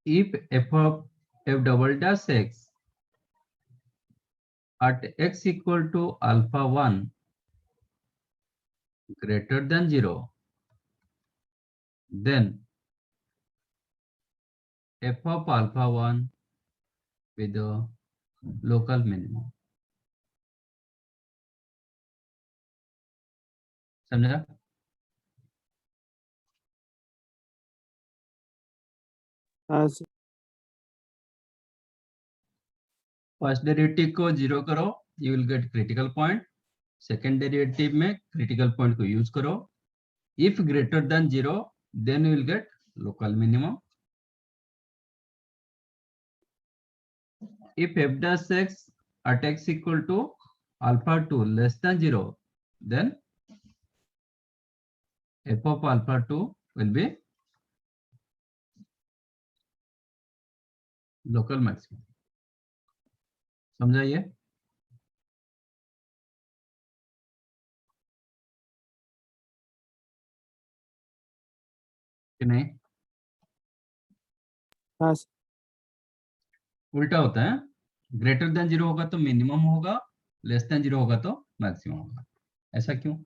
If f of f double dash x at x equal to alpha 1 greater than 0, then f of alpha 1 with the local minimum. समझा? हाँ sir. First derivative को 0 करो, you will get critical point. Second derivative में critical point को use करो. If greater than 0, then you will get local minimum. If f dash x at x equal to alpha 2 less than 0, then f of alpha 2 will be local maximum. समझाइए? कि नहीं? हाँ sir. उल्टा होता है, greater than 0 होगा तो minimum होगा, लेस देन 0 होगा तो मैक्सिमम होगा. ऐसा क्यों?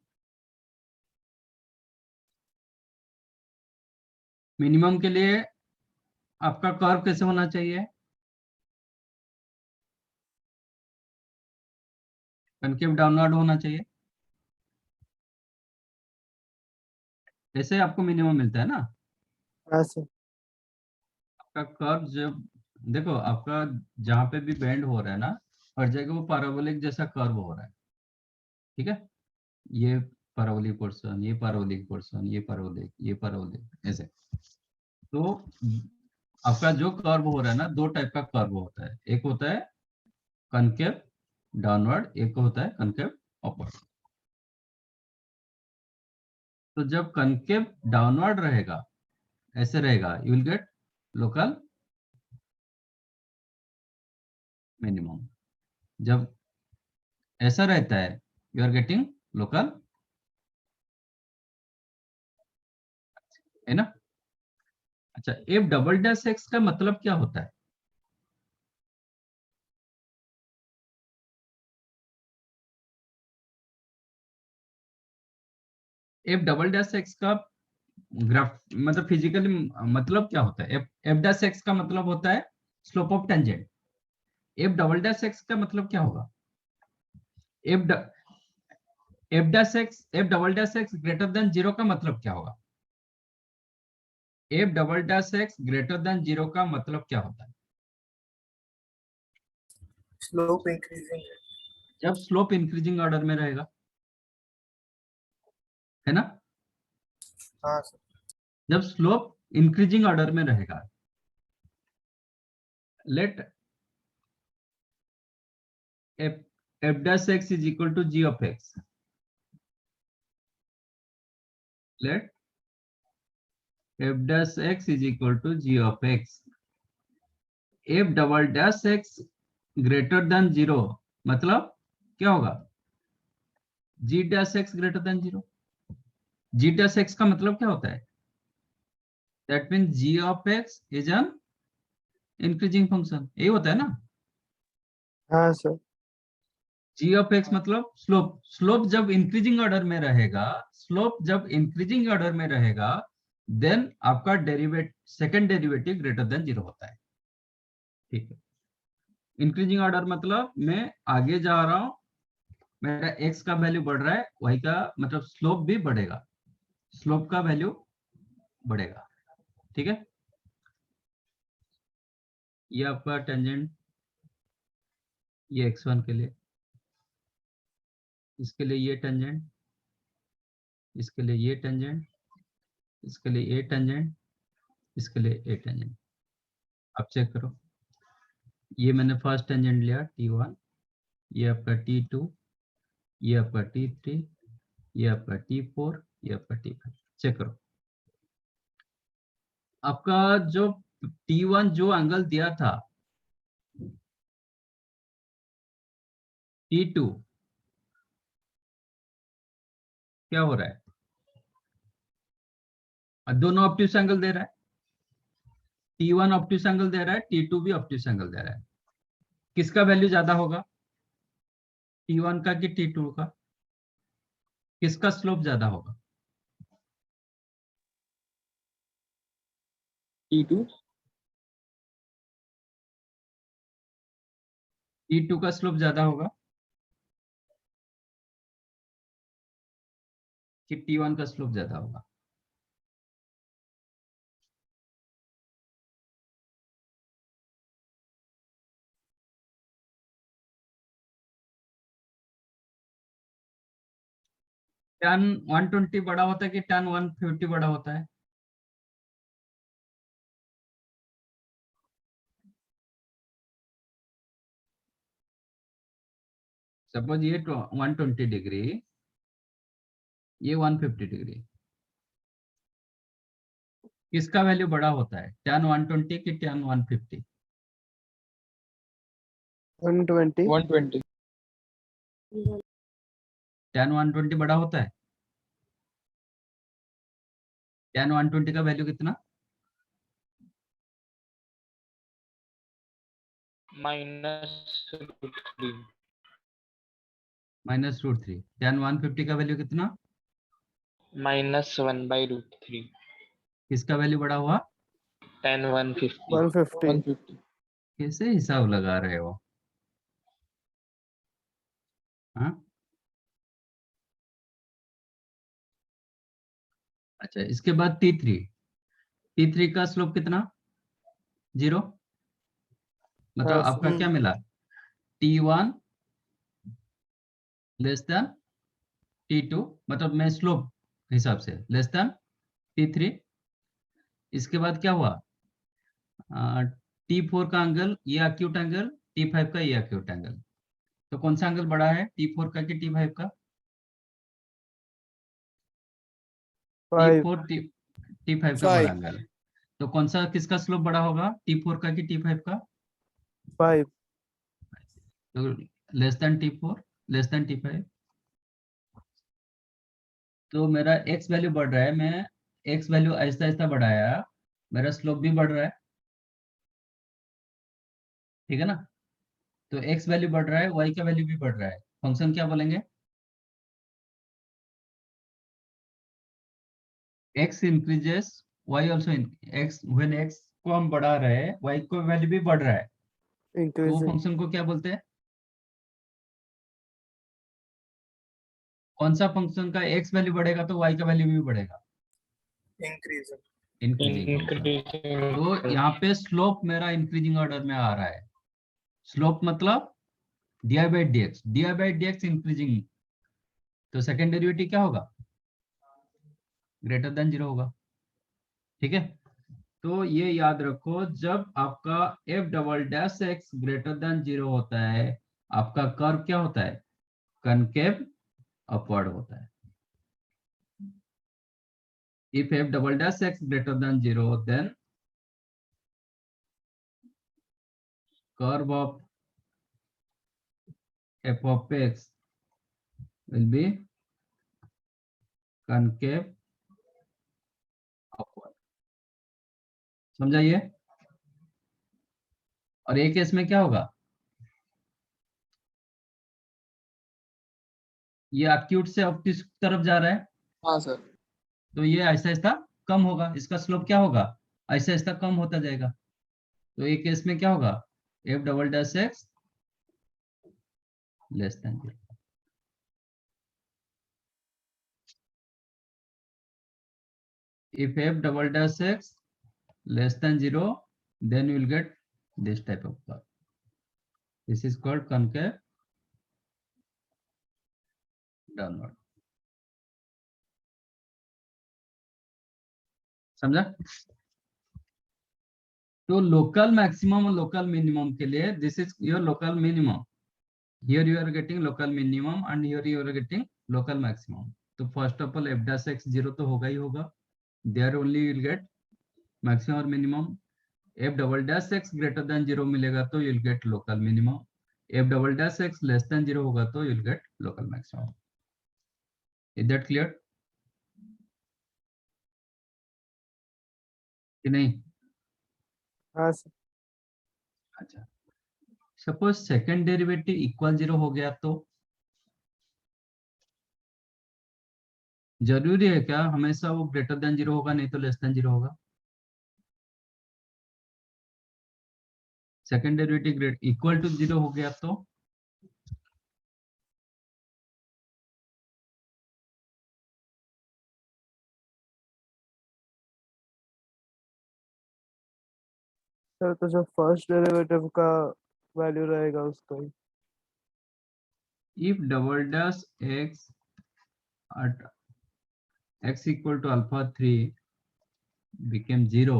मिनिमम के लिए आपका कर्व कैसे होना चाहिए? कनकेव डाउनवर्ड होना चाहिए. ऐसे आपको मिनिमम मिलता है ना. हाँ सर. आपका कर्व जब देखो, आपका जहां पे भी बेंड हो रहा है ना, हर जगह वो पैराबोलिक जैसा कर्व हो रहा है. ठीक है, ये पैराबोलिक पोर्शन, ये पैराबोलिक पोर्शन, ये पैराबोलिक, ये पैराबोलिक, ऐसे. तो आपका जो कर्व हो रहा है ना, दो टाइप का कर्व होता है. एक होता है कनकेव डाउनवर्ड, एक होता है कनकेव अपवर्ड. तो जब कनकेव डाउनवर्ड रहेगा, ऐसे रहेगा, you will get local minimum. जब ऐसा रहता है, यू आर गेटिंग लोकल, है ना. अच्छा, एफ डबल डैश एक्स का मतलब क्या होता है? एफ डबल डैश एक्स का ग्राफ मतलब फिजिकली मतलब क्या होता है? एफ डैश एक्स का मतलब होता है slope of tangent. F double dash x का मतलब क्या होगा? F dash x, F double dash x greater than 0 का मतलब क्या होगा? F double dash x greater than 0 का मतलब क्या होता है? स्लोप इंक्रीजिंग है. जब स्लोप इंक्रीजिंग ऑर्डर में रहेगा, है ना. हाँ सर. जब स्लोप इंक्रीजिंग ऑर्डर में रहेगा, late f dash x is equal to g of x. let f dash x is equal to g of x. f double dash x greater than 0 मतलब क्या होगा? g dash x greater than 0. g dash x का मतलब क्या होता है? That mean g of x is an increasing function. यही होता है ना? हाँ सर. g ऑफ x मतलब स्लोप. स्लोप जब इंक्रीजिंग ऑर्डर में रहेगा, देन आपका सेकंड डेरिवेटिव ग्रेटर देन 0 होता है. ठीक है. इंक्रीजिंग ऑर्डर मतलब मैं आगे जा रहा हूं, मेरा x का वैल्यू बढ़ रहा है, y का मतलब स्लोप भी बढ़ेगा, स्लोप का वैल्यू बढ़ेगा. ठीक है. ये आपका टेंजेंट, ये x1 के लिए, इसके लिए ये टेंजेंट, इसके लिए ये टेंजेंट, इसके लिए ये टेंजेंट, इसके लिए ये टेंजेंट. आप चेक करो. ये मैंने फर्स्ट टेंजेंट लिया t1, ये आपका t2, ये आपका t3, ये आपका t4, ये आपका t5. चेक करो. आपका जो t1 जो एंगल दिया था, t2 क्या हो रहा है? दोनों ऑब्ट्यूस एंगल दे रहा है. t1 ऑब्ट्यूस एंगल दे रहा है, t2 भी ऑब्ट्यूस एंगल दे रहा है. किसका वैल्यू ज्यादा होगा? t1 का कि t2 का? किसका स्लोप ज्यादा होगा? T2. t2 का स्लोप ज्यादा होगा कि t1 का स्लोप ज्यादा होगा? tan 120 बड़ा होता है कि tan 150 बड़ा होता है? सपोज ये 120 डिग्री, ये 150 डिग्री, किसका वैल्यू बड़ा होता है? tan 120 कि tan 150? 120. 120. tan 120 बड़ा होता है. tan 120 का वैल्यू कितना? -√3. -√3. tan 150 का वैल्यू कितना? -1/√3. किसका वैल्यू बड़ा हुआ? tan 150. 150. 150. कैसे हिसाब लगा रहे हो? हाँ. अच्छा, इसके बाद t3 का स्लोप कितना? 0. मतलब हाँ आपका सर. क्या मिला? t1 लेस देन t2, मतलब मैं स्लोप हिसाब से लेस देन t3. इसके बाद क्या हुआ? t4 का एंगल, ये एक्यूट एंगल, t5 का ये एक्यूट एंगल. तो कौन सा एंगल बड़ा है, t4 का कि t5 का? 5. t4 t5 का बड़ा एंगल. तो कौन सा, किसका स्लोप बड़ा होगा, t4 का कि t5 का? 5. तो less than t4, less than t5. तो मेरा x वैल्यू बढ़ रहा है, मैं x वैल्यू आहिस्ता आहिस्ता बढ़ाया, मेरा स्लोप भी बढ़ रहा है. ठीक है ना? तो x वैल्यू बढ़ रहा है, y का वैल्यू भी बढ़ रहा है. फंक्शन क्या बोलेंगे? x increases, y also. x when x को हम बढ़ा रहे हैं, y को वैल्यू भी बढ़ रहा है, तो वो Increasing. फंक्शन को क्या बोलते हैं? कौन सा फंक्शन का x वैल्यू बढ़ेगा तो y का वैल्यू भी बढ़ेगा? इंक्रीजिंग. Increasing function. Increasing. तो यहाँ पे स्लोप मेरा इंक्रीजिंग ऑर्डर में आ रहा है. स्लोप मतलब dy/dx इंक्रीजिंग. तो सेकेंड डेरिवेटिव क्या होगा? ग्रेटर देन 0 होगा. ठीक है. तो ये याद रखो, जब आपका f double dash x greater than 0 होता है, आपका कर्व क्या होता है? कनकेव अपवर्ड होता है. if f double dash x greater than 0, then curve of f of x will be concave upward. समझाइए। और एक केस में क्या होगा, ये एक्यूट से ऑब्ट्यूस तरफ जा रहा है, हाँ सर। तो ये ऐसा ऐसा कम होगा, इसका स्लोप क्या होगा, ऐसा ऐसा कम होता जाएगा। तो एक केस में क्या होगा, F double dash x less than 0। If f double dash x less than 0, then you will get this type of curve. This is called concave downward. समझा? तो लोकल मैक्सिमम और लोकल मिनिमम के लिए this is your local minimum, here you are getting local minimum and here you are getting local maximum. तो first of all f dash x 0 तो होगा ही होगा, there only you will get maximum और minimum. f double dash x greater than 0 मिलेगा तो you will get local minimum, f double dash x less than 0 होगा तो you will get local maximum. Is that clear कि नहीं? हाँ sir. अच्छा, suppose second derivative equal 0 हो गया तो जरूरी है क्या हमेशा वो ग्रेटर देन 0 होगा, नहीं तो लेस देन 0 होगा? सेकंड डेरिवेटिव इक्वल टू 0 हो गया तो सर तो जो फर्स्ट डेरिवेटिव का वैल्यू रहेगा उसका ही। if double dash x at x equal to alpha 3 became 0,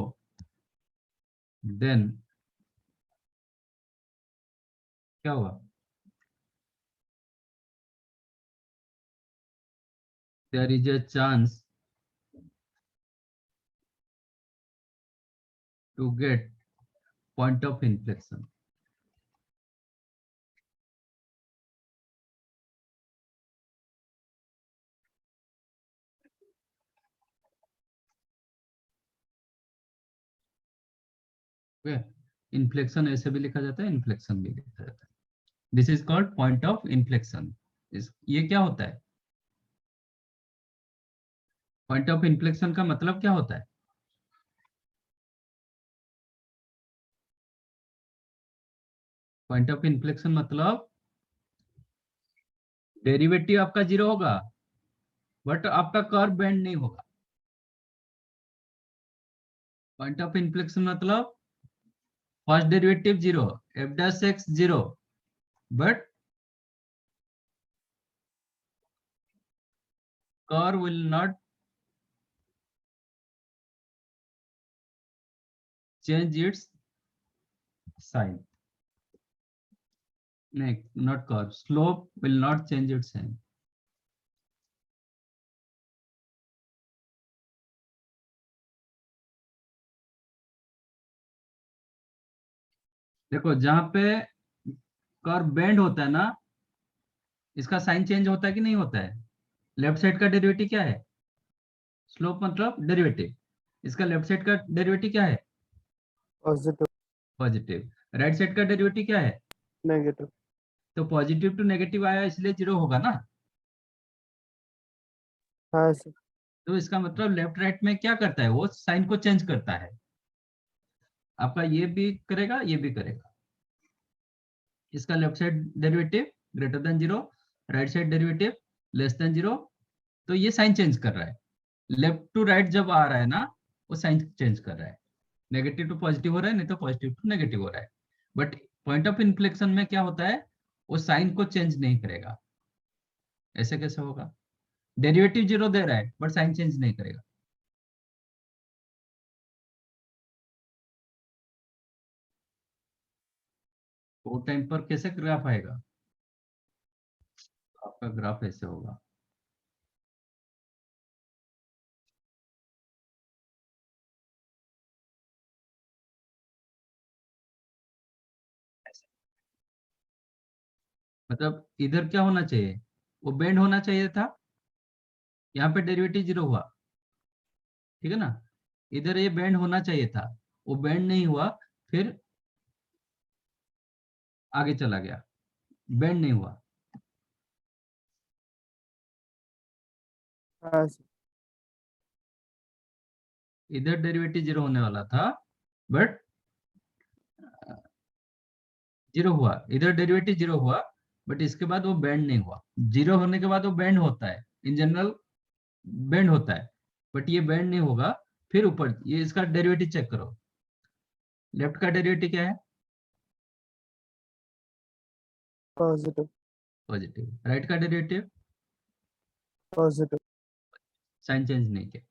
then क्या हुआ, there is a chance to get point of inflection. Inflection ऐसे भी लिखा जाता है, इन्फ्लेक्शन भी लिखा जाता है। This is called point of inflection. ये क्या होता है, पॉइंट ऑफ इन्फ्लेक्शन का मतलब क्या होता है? पॉइंट ऑफ इन्फ्लेक्शन मतलब डेरिवेटिव आपका 0 होगा बट आपका कर्व बेंड नहीं होगा। पॉइंट ऑफ इन्फ्लेक्शन मतलब first derivative 0, f dash x 0, but curve will not change its sign. No, not curve, slope will not change its sign. देखो जहां पे कर्व बेंड होता है ना, इसका साइन चेंज होता है कि नहीं होता है? लेफ्ट साइड का डेरिवेटिव क्या है, स्लोप मतलब डेरिवेटिव, इसका लेफ्ट साइड का डेरिवेटिव क्या है, पॉजिटिव। पॉजिटिव। राइट साइड का डेरिवेटिव क्या है, नेगेटिव। तो पॉजिटिव टू नेगेटिव आया इसलिए 0 होगा ना। हाँ सर। तो इसका मतलब लेफ्ट राइट में क्या करता है, वो साइन को चेंज करता है। आपका ये भी करेगा, ये भी करेगा। इसका left side derivative greater than 0, right side derivative less than 0, तो ये साइन चेंज कर रहा है। लेफ्ट टू राइट जब आ रहा है ना, वो साइन चेंज कर रहा है, नेगेटिव टू पॉजिटिव हो रहा है, नहीं तो पॉजिटिव टू नेगेटिव हो रहा है। बट पॉइंट ऑफ इन्फ्लेक्शन में क्या होता है, वो साइन को चेंज नहीं करेगा। ऐसे कैसे होगा, डेरिवेटिव 0 दे रहा है बट साइन चेंज नहीं करेगा। वो टाइम पर कैसे ग्राफ आएगा, आपका ग्राफ ऐसे होगा। मतलब इधर क्या होना चाहिए, वो बेंड होना चाहिए था, यहाँ पे डेरिवेटिव 0 हुआ, ठीक है ना, इधर ये बेंड होना चाहिए था, वो बेंड नहीं हुआ, फिर आगे चला गया, बेंड नहीं हुआ। हाँ सर। इधर डेरिवेटिव 0 होने वाला था, बट 0 हुआ, इधर डेरिवेटिव 0 हुआ, बट इसके बाद वो बेंड नहीं हुआ। 0 होने के बाद वो बेंड होता है, इन जनरल बेंड होता है, बट ये बेंड नहीं होगा। फिर ऊपर ये इसका डेरिवेटिव चेक करो, लेफ्ट का डेरिवेटिव क्या है, पॉजिटिव। पॉजिटिव, राइट का डेरिवेटिव पॉजिटिव। साइन चेंज नहीं किया।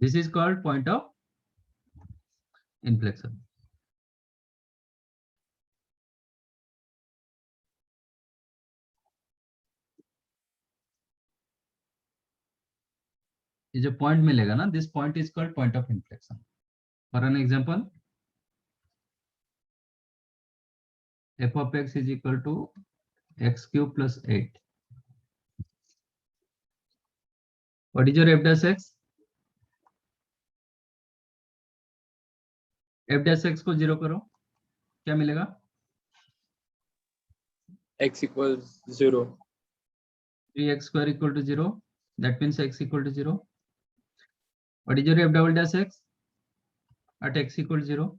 This is called point of inflection. ये जो पॉइंट मिलेगा ना, this point is called point of inflection. For an example, f of x is equal to x cube plus 8. What is your f dash x? f dash x को 0 करो, क्या मिलेगा? x equals 0. 3x square equal to 0. That means x equal to 0. What is your f double dash x at x equal to 0?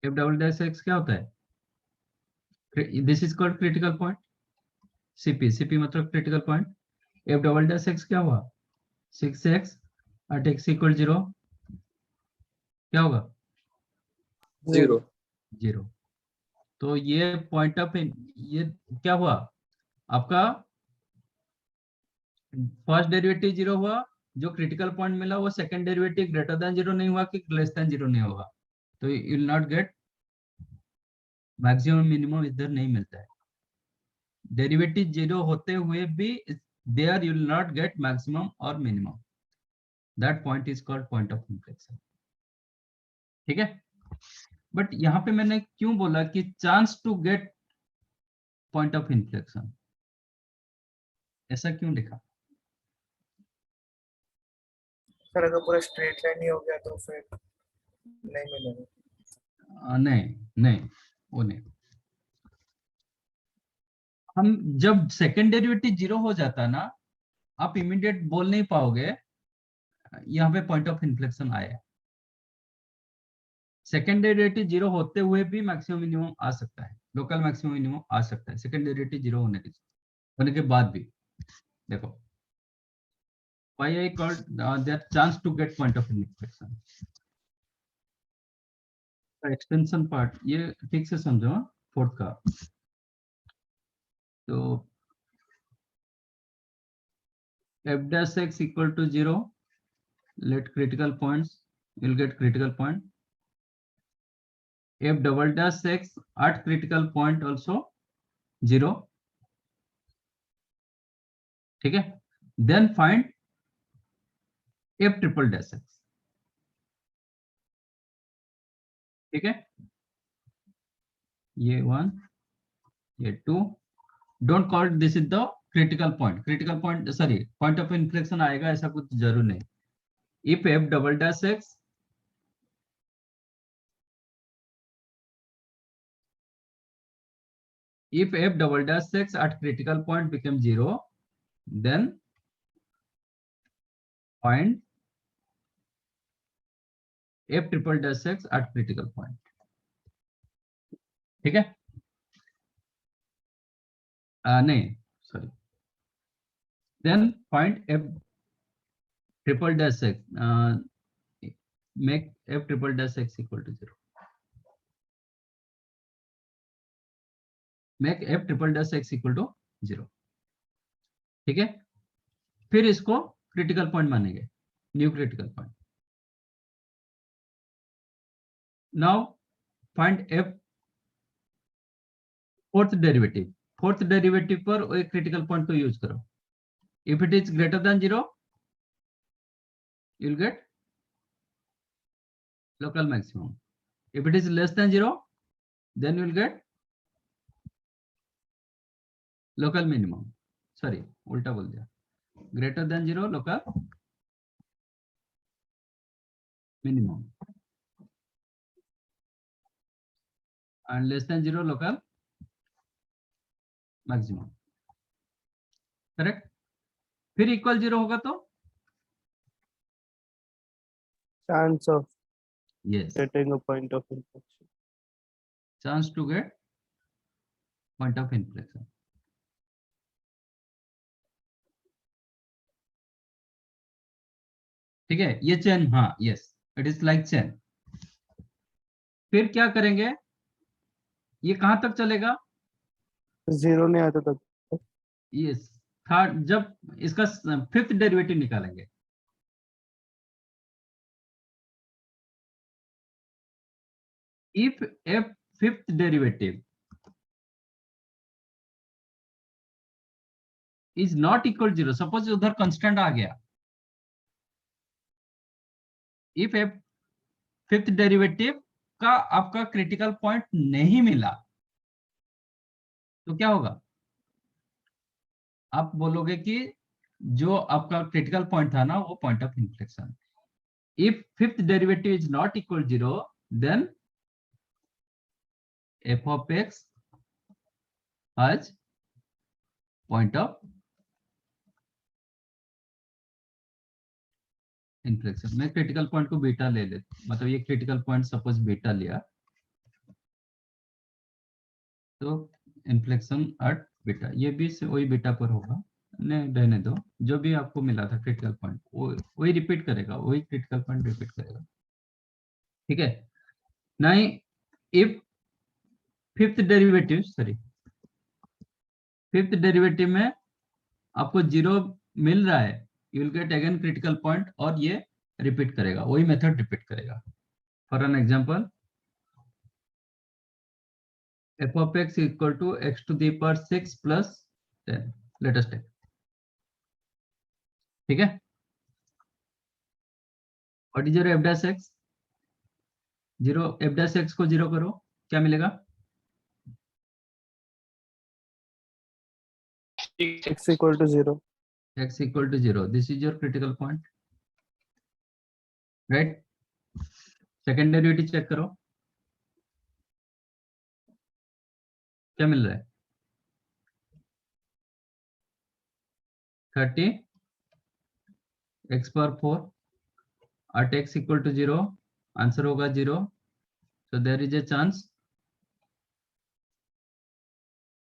f double dash x क्या होता है? This is called critical point. CP मतलब critical point. f double dash x क्या हुआ? 6x at x equal to 0. क्या होगा? 0. 0. तो ये पॉइंट ऑफ, ये क्या हुआ आपका, फर्स्ट डेरिवेटिव 0 हुआ, जो क्रिटिकल पॉइंट मिला वो सेकंड डेरिवेटिव ग्रेटर देन 0 नहीं हुआ कि लेस देन 0 नहीं होगा, तो you will not get maximum minimum, इधर नहीं मिलता है। डेरिवेटिव 0 होते हुए भी there you will not get maximum और minimum, that point is called point of inflection, ठीक है। बट यहाँ पे मैंने क्यों बोला कि chance to get point of inflection, ऐसा क्यों लिखा? सर अगर पूरा स्ट्रेट लाइन ही हो गया तो फिर नहीं मिलेगा। नहीं वो नहीं। हम जब सेकेंड डेरिवेटिव 0 हो जाता ना, आप इमीडिएट बोल नहीं पाओगे यहाँ पे पॉइंट ऑफ इन्फ्लेक्शन आया। सेकेंड डेरिवेटिव 0 होते हुए भी मैक्सिमम मिनिमम आ सकता है, लोकल मैक्सिमम मिनिमम आ सकता है सेकेंड डेरिवेटिव 0 होने के बाद भी। देखो why I called that chance to get point of inflection, extension part ये ठीक से समझो, फोर्थ का। तो f dash x equal to 0, let critical points, you'll get critical point. F double dash x at critical point also 0, ठीक है। Then find f triple dash x, ठीक है। ये 1, ये 2, don't call this is the critical point, sorry point of inflection आएगा ऐसा कुछ जरूर नहीं। If f double dash x if f double dash x at critical point become 0, then find f triple dash x at critical point, ठीक है। नहीं sorry, then find f triple dash x, make f triple dash x equal to 0, make f triple dash x equal to 0, ठीक है। फिर इसको critical point मानेंगे, new critical point. Now find f fourth derivative पर एक critical point को use करो। If it is greater than 0 you will get local maximum, if it is less than 0 then you will get local minimum. Sorry, उल्टा बोल दिया. Greater than 0 local minimum and less than 0 local maximum. Correct? फिर equal 0 होगा तो chance of yes, getting a point of inflection. chance to get point of inflection. ठीक है, ये chain, हाँ yes, it is like chain. फिर क्या करेंगे, ये कहां तक चलेगा? जीरो नहीं आता तब. यस, थर्ड, जब इसका फिफ्थ डेरिवेटिव निकालेंगे. If A fifth derivative is not equal 0, suppose उधर कांस्टेंट आ गया. इफ ए फिफ्थ डेरिवेटिव का आपका क्रिटिकल पॉइंट नहीं मिला तो क्या होगा? आप बोलोगे कि जो आपका क्रिटिकल पॉइंट था ना वो point of inflection. If fifth derivative is not equal 0, then f of x has point of inflection. मैं क्रिटिकल पॉइंट को बीटा ले लेता, मतलब ये क्रिटिकल पॉइंट सपोज बीटा लिया तो इन्फ्लेक्शन एट बीटा, ये भी वही बीटा पर होगा. नहीं रहने दो, जो भी आपको मिला था क्रिटिकल पॉइंट वही रिपीट करेगा, वही क्रिटिकल पॉइंट रिपीट करेगा. ठीक है. नहीं, if fifth derivative, sorry, fifth derivative में आपको 0 मिल रहा है, you will gate again critical point और ये रिपीट करेगा, वही मेथड रिपीट करेगा. For an example, f of x equal to x to the power 6 plus 10. Let us take. ठीक है. What is your f dash x? 0, f dash x को 0 करो, क्या मिलेगा? x equal to 0. X equal to 0. This is your critical point, right? Second derivative check करो, क्या मिल रहा है? 30 x power 4 at x equal to 0, answer होगा 0. So there is a chance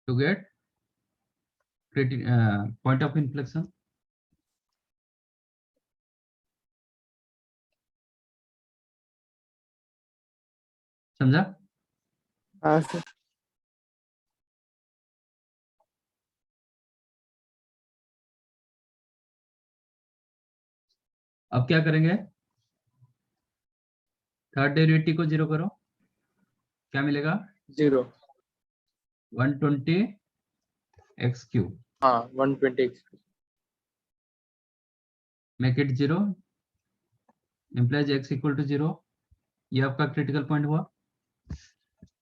to get point of inflection. समझा? हाँ sir. अब क्या करेंगे? थर्ड डेरिवेटिव को 0 करो, क्या मिलेगा? 0. 120 x cube. हाँ 120x. Make it 0, implies x equal to 0. ये आपका क्रिटिकल पॉइंट हुआ.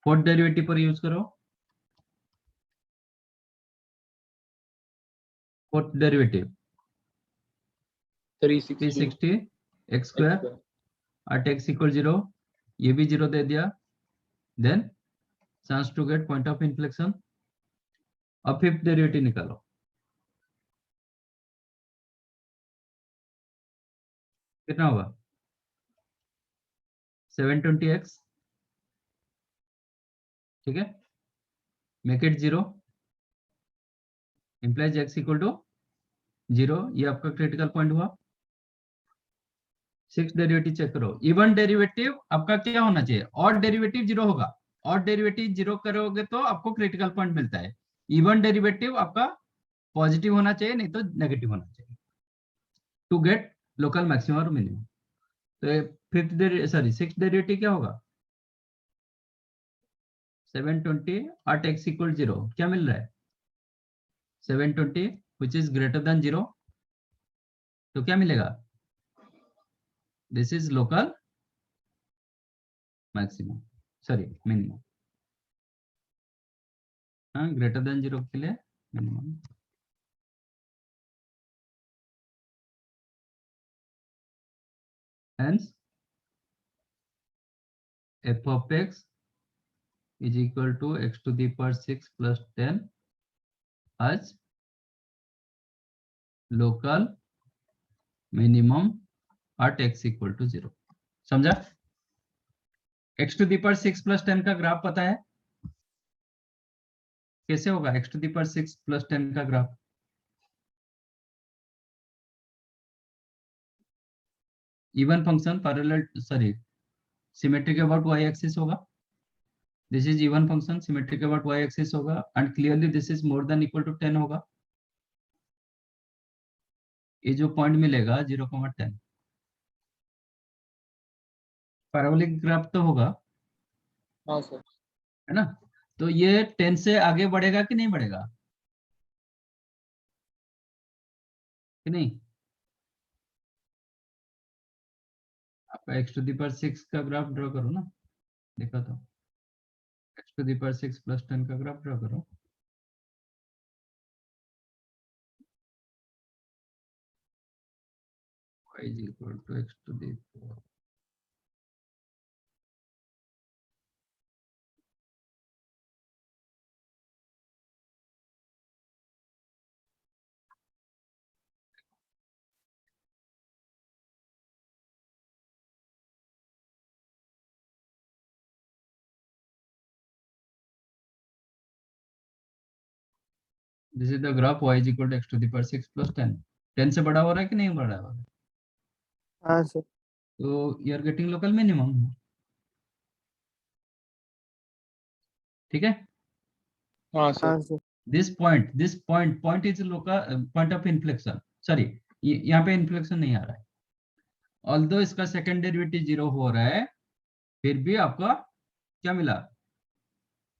फोर्थ डेरिवेटिव पर यूज करो. Fourth derivative 360 x square at x equal 0, ये भी 0 दे दिया. Then chance to get point of inflection. अब फिफ्थ डेरिवेटिव निकालो, कितना होगा? 720x. ठीक है. Make it 0, implies x equal to 0, ये आपका क्रिटिकल पॉइंट हुआ. सिक्स डेरिवेटिव चेक करो. इवन डेरिवेटिव आपका क्या होना चाहिए? और डेरिवेटिव 0 होगा. और डेरिवेटिव 0 करोगे तो आपको क्रिटिकल पॉइंट मिलता है. इवन डेरिवेटिव आपका पॉजिटिव होना चाहिए, नहीं तो नेगेटिव होना चाहिए टू गेट लोकल मैक्सिमम और मिनिमम. तो फिफ्थ सॉरी सिक्स डेरिवेटिव क्या होगा? 720 at x equal 0, क्या मिल रहा है? 720 which is greater than 0. तो क्या मिलेगा? This is local maximum, sorry minimum. हाँ, ग्रेटर देन 0 के लिए minimum. Hence f of x is equal to x to the power 6 plus 10 as local minimum at x equal to 0। समझा? x to the power 6 plus 10 का graph पता है कैसे होगा? x to the power 6 plus 10 का graph even function parallel sorry symmetric about y axis होगा। This is even function symmetric about y axis होगा and clearly this is more than equal to 10 होगा। ये जो पॉइंट मिलेगा 0,10 parabolic graph तो होगा, हाँ सर। है ना? तो ये 10 से आगे बढ़ेगा कि नहीं बढ़ेगा? कि नहीं? आपका x to the power 6 का ग्राफ ड्रॉ करो ना, देखा तो x to the power 6 plus 10 का ग्राफ ड्रॉ करो। y is equal to x to the power this is the graph y is equal to x to the power 6 plus 10। 10 से बड़ा हो रहा है कि नहीं बढ़ रहा है? हाँ सर। तो you are getting local minimum। ठीक है? हाँ सर। हाँ sir. this point is local point of inflection। sorry, यहाँ पे inflection नहीं आ रहा है, although इसका सेकंड डेरिवेटिव 0 हो रहा है, फिर भी आपका क्या मिला?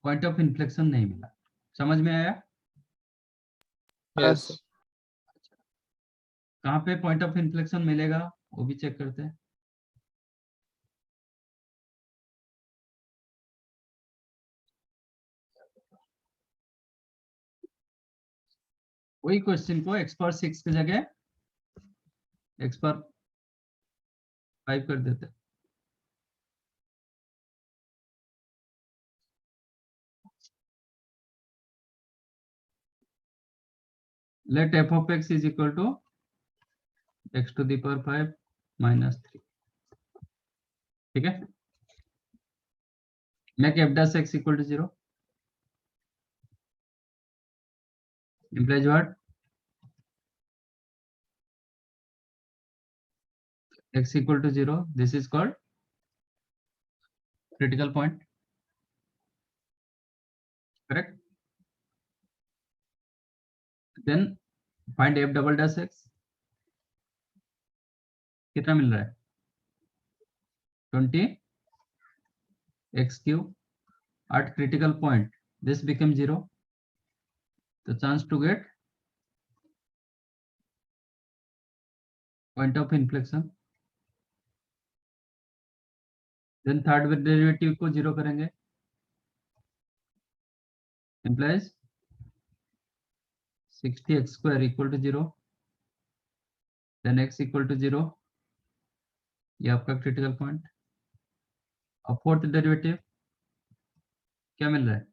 पॉइंट ऑफ इन्फ्लेक्शन नहीं मिला। समझ में आया? हाँ यस। सर। कहाँ पे पॉइंट ऑफ इन्फ्लेक्शन मिलेगा वो भी चेक करते हैं। वही क्वेश्चन को x पावर 6 की जगह x पावर 5 कर देते हैं। let f of x is equal to x to the power 5 minus 3। ठीक है? make f dash x equal to 0 implies what? x equal to 0, this is called critical point, correct? then find f double dash x। कितना मिल रहा है? 20 x cube at critical point this becomes 0, the chance to get point of inflection। then third derivative को 0 करेंगे, implies 60x square equal to 0, then x equal to 0, ये आपका critical point. अब fourth derivative क्या मिल रहा है?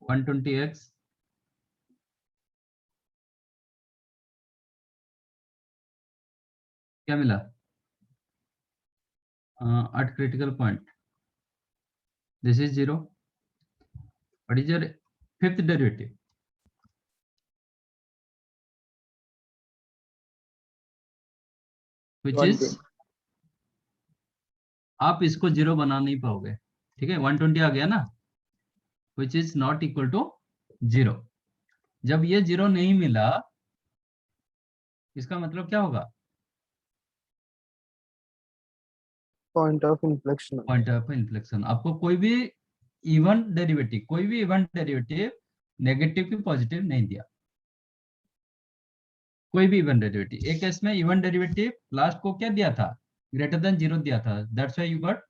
120x क्या मिला? at critical point this is 0। what is your fifth derivative? which is 120। आप इसको 0 बना नहीं पाओगे। ठीक है? 120 आ गया ना, which is not equal to 0। जब ये 0 नहीं मिला इसका मतलब क्या होगा? Point of inflection. Point of inflection. आपको कोई भी इवन डेरिवेटिव नेगेटिव की पॉजिटिव नहीं दिया, कोई भी इवन डेरिवेटिव। एक केस में इवन डेरिवेटिव लास्ट को क्या दिया था? ग्रेटर देन 0 दिया था, that's why you got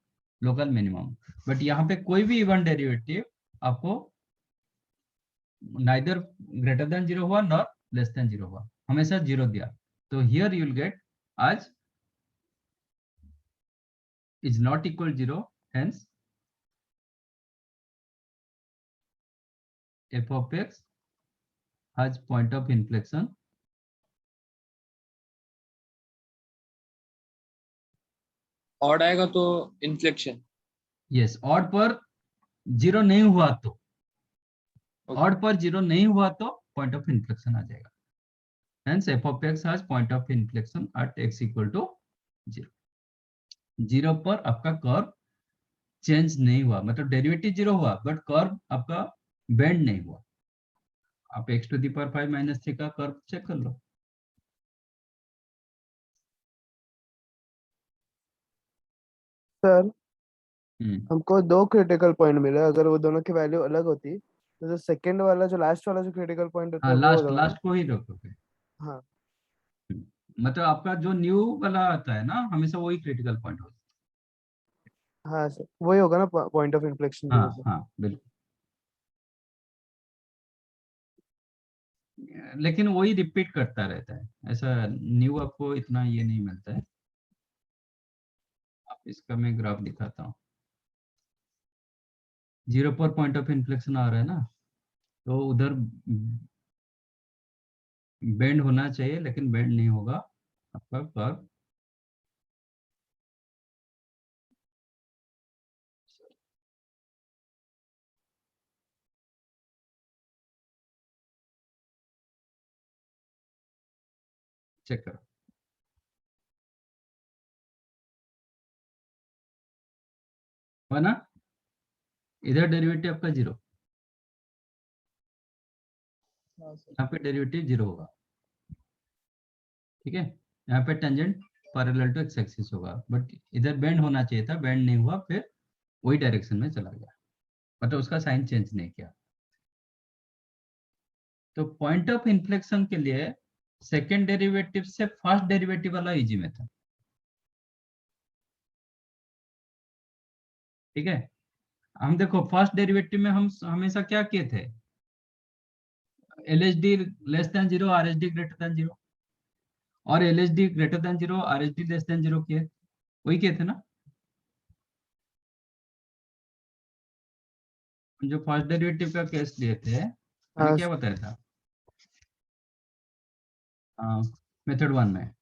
local minimum. But यहाँ पे कोई भी इवन डेरिवेटिव आपको नाइदर ग्रेटर देन 0 हुआ नॉर लेस देन 0 हुआ, हमेशा 0 दिया। तो हियर यू विल गेट आज is not equal 0, hence f of x has point of inflection odd आएगा तो इन्फ्लेक्शन। yes, odd पर 0 नहीं हुआ तो odd पर 0 नहीं हुआ तो point of inflection आ जाएगा, hence f of x has point of inflection at x equal to 0। 0 पर आपका कर्व चेंज नहीं हुआ, मतलब डेरिवेटिव 0 हुआ बट कर्व आपका बेंड नहीं हुआ। आप x to the power 5 minus 3 का कर्व चेक कर लो। सर हमको दो क्रिटिकल पॉइंट मिले, अगर वो दोनों की वैल्यू अलग होती तो जो सेकंड वाला जो लास्ट वाला जो क्रिटिकल पॉइंट होता हाँ, है वो लास्ट होगा ना? लास्ट को ही रखोगे। हाँ मतलब आपका जो न्यू वाला आता है ना, हमेशा वही क्रिटिकल पॉइंट होता हाँ सर, वही होगा ना पॉइंट ऑफ इन्फ्लेक्शन है। की हाँ वजह से। हाँ बिल्कुल, लेकिन वही रिपीट करता रहता है, ऐसा न्यू आपको इतना ये नहीं मिलता है। आप इसका मैं ग्राफ दिखाता हूँ। 0 पर पॉइंट ऑफ इन्फ्लेक्शन आ रहा है ना, तो उधर बेंड होना चाहिए, लेकिन बेंड नहीं होगा आपका कर्व। चेक करो, है ना, इधर डेरिवेटिव आपका 0, यहाँ पे डेरिवेटिव 0 होगा, ठीक है। यहाँ पे tangent parallel to x axis होगा, बट इधर बेंड होना चाहिए था, बेंड नहीं हुआ, फिर वही डायरेक्शन में चला गया, मतलब उसका साइन चेंज नहीं किया। तो पॉइंट ऑफ इन्फ्लेक्शन के लिए सेकेंड डेरिवेटिव से फर्स्ट डेरिवेटिव वाला इजी मेथड, ठीक है। हम देखो फर्स्ट डेरिवेटिव में हम हमेशा क्या किए थे, LHD less than 0, RHD greater than 0, और LHD greater than 0, RHD less than 0 किए, वही किए थे ना। जो फर्स्ट डेरिवेटिव का केस लिए थे, मैंने हाँ क्या बताया था मेथड 1 में,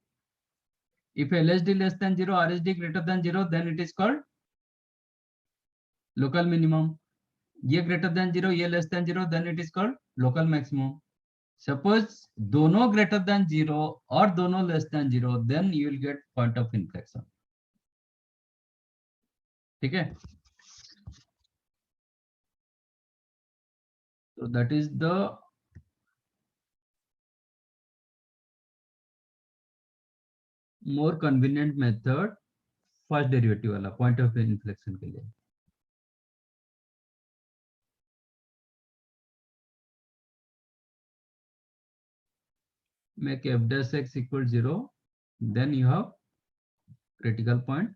if LHD less than 0, RHD greater than 0, then it is called local minimum। ये greater than 0, ये less than 0, then it is called local maximum। Suppose दोनों greater than 0 और दोनों less than 0, then you will get point of inflection, ठीक है। So that is the more convenient method first derivative वाला point of inflection के लिए। Make f dash x equal 0, then you have critical point,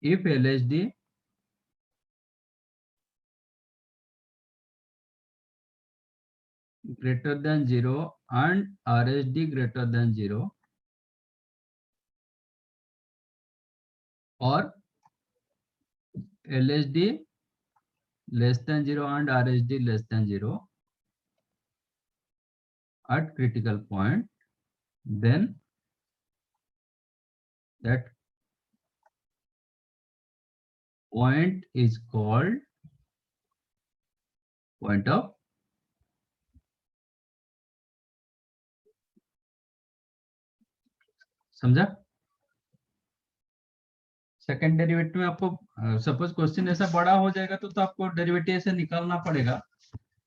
if LHD greater than 0 and RHD greater than 0, or LHD less than 0 and RHD less than 0 at critical point, then that point is called point of समझा। Second derivative में आपको suppose question ऐसा बड़ा हो जाएगा तो आपको derivative से निकालना पड़ेगा।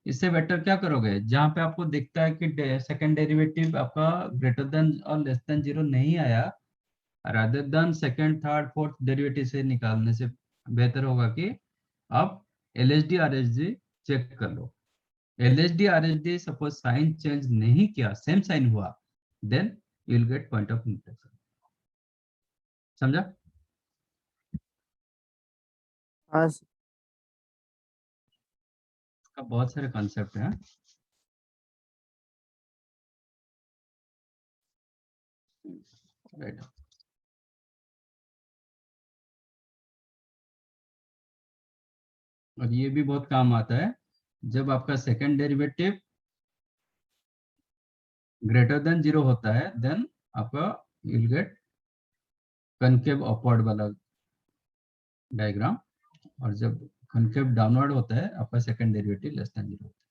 इससे बेटर क्या करोगे, जहां पे आपको दिखता है कि सेकेंड डेरिवेटिव आपका ग्रेटर देन और लेस देन 0 नहीं आया, rather than second third fourth derivative से निकालने से बेहतर होगा कि आप LHD RHD चेक कर लो। LHD RHD suppose sign change नहीं किया, सेम साइन हुआ, then you will get point of intersection. समझा? हाँ इसका बहुत सारे कॉन्सेप्ट हैं। राइट। और ये भी बहुत काम आता है जब आपका सेकंड डेरिवेटिव ग्रेटर देन 0 होता है, देन आपका you will gate concave upward वाला डायग्राम, और जब कनकेव डाउनवर्ड होता है आपका सेकंड डेरिवेटिव लेस देन 0 होता है।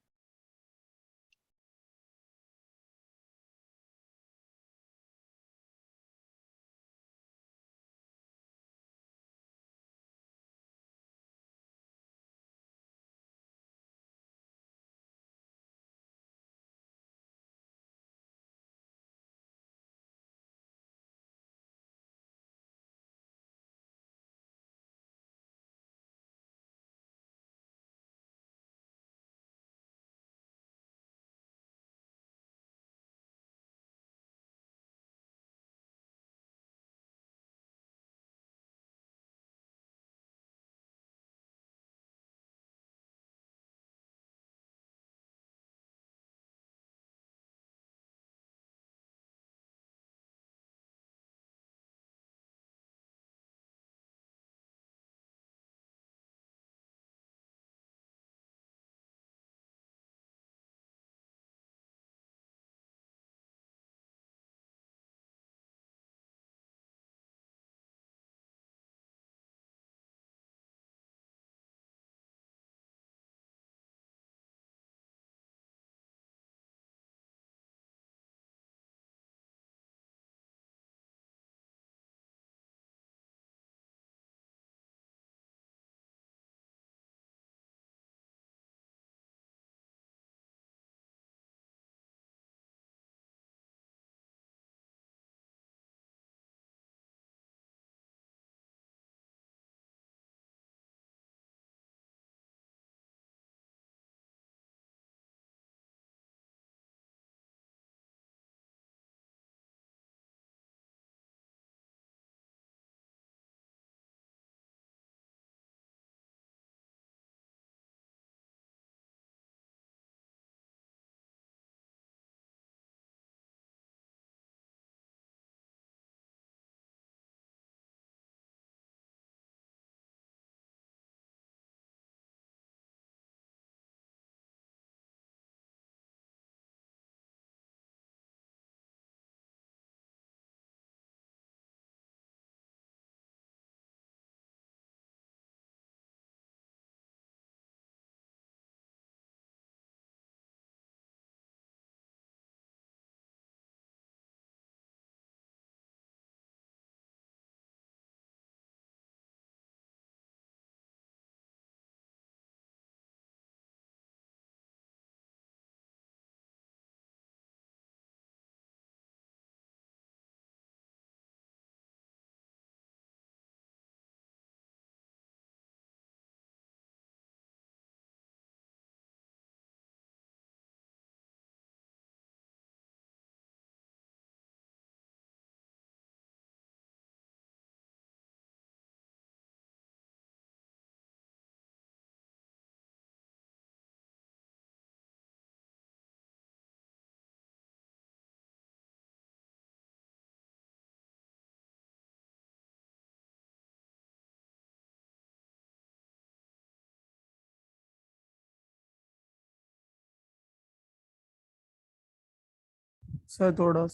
सर थोड़ा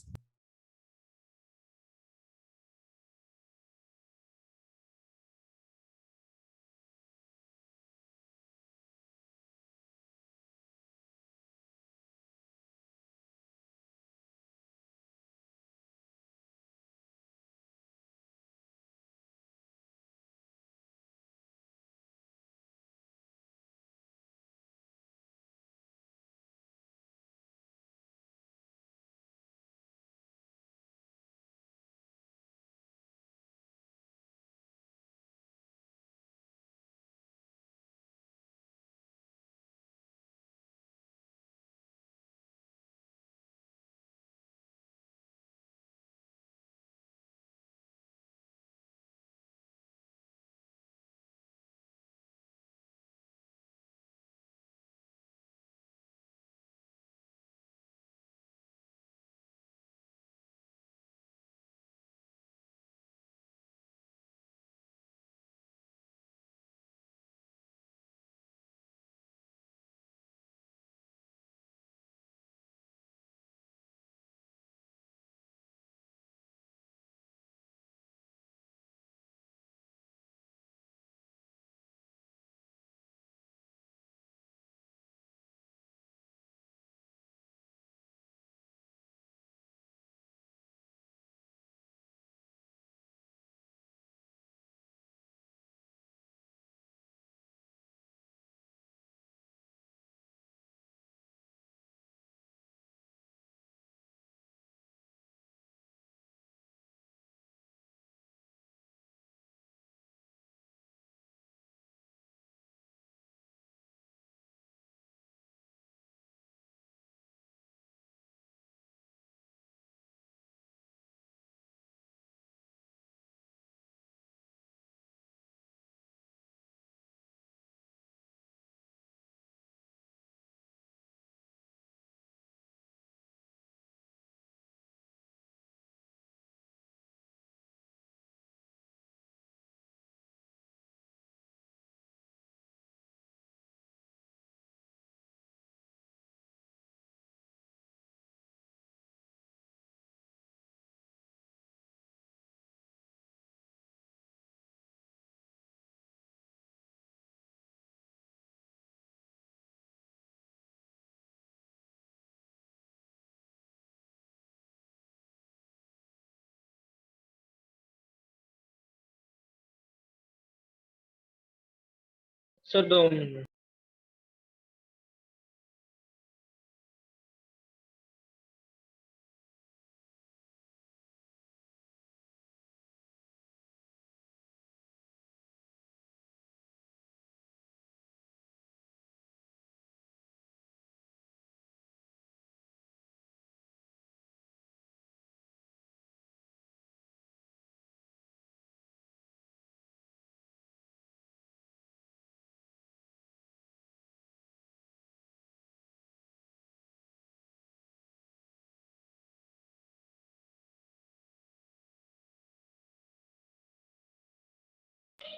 सर 2 मिनट।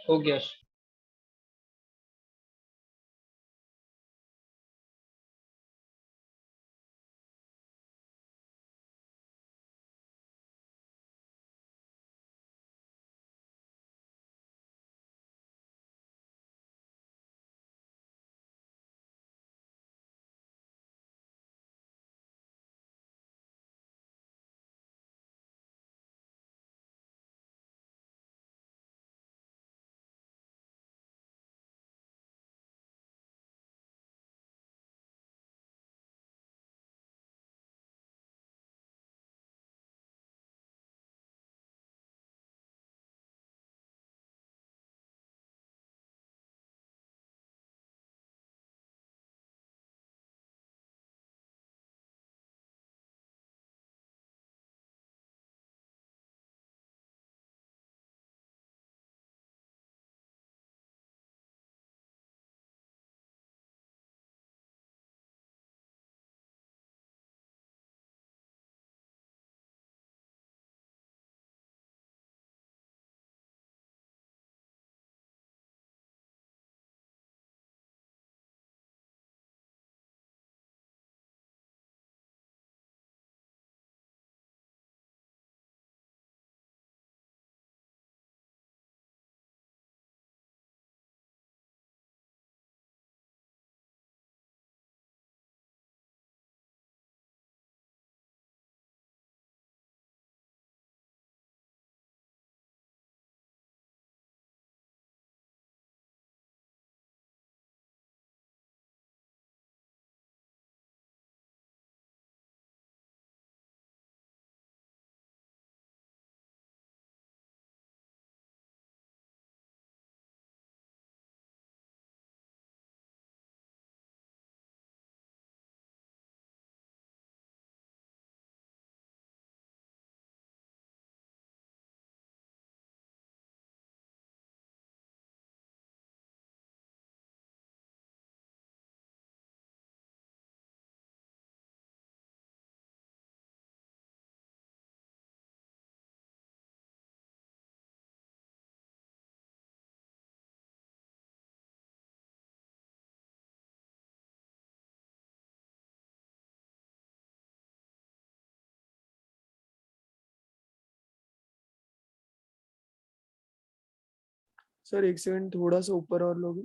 हो गया सर। सर एक सेकंड थोड़ा सा ऊपर और लोगे।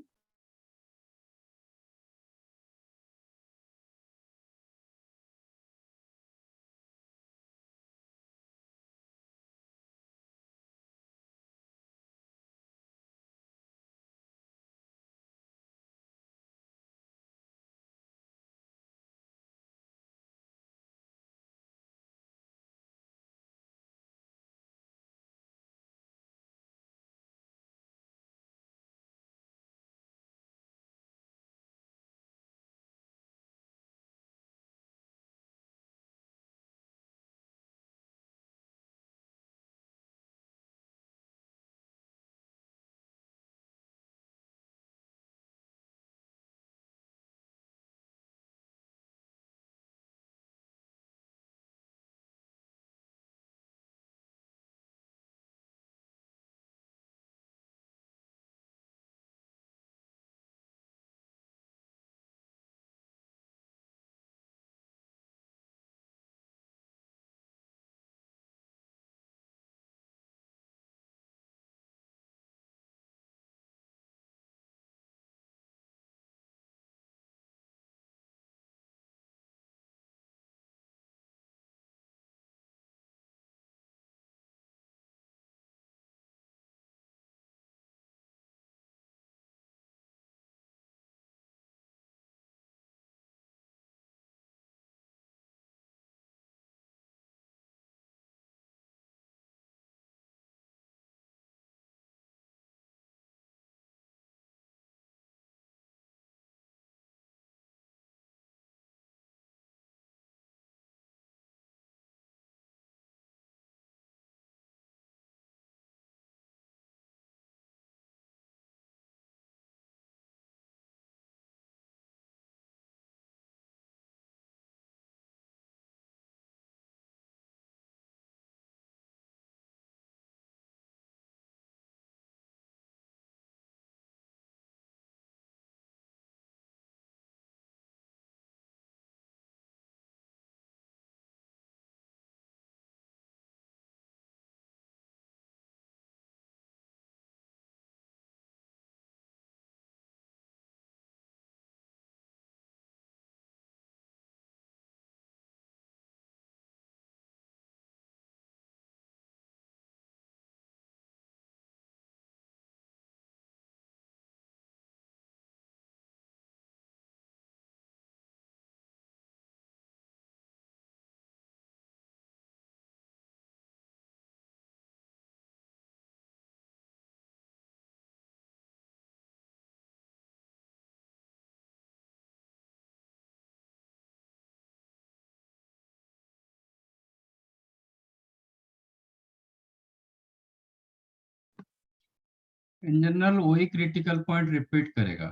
इन जनरल वही क्रिटिकल पॉइंट रिपीट करेगा।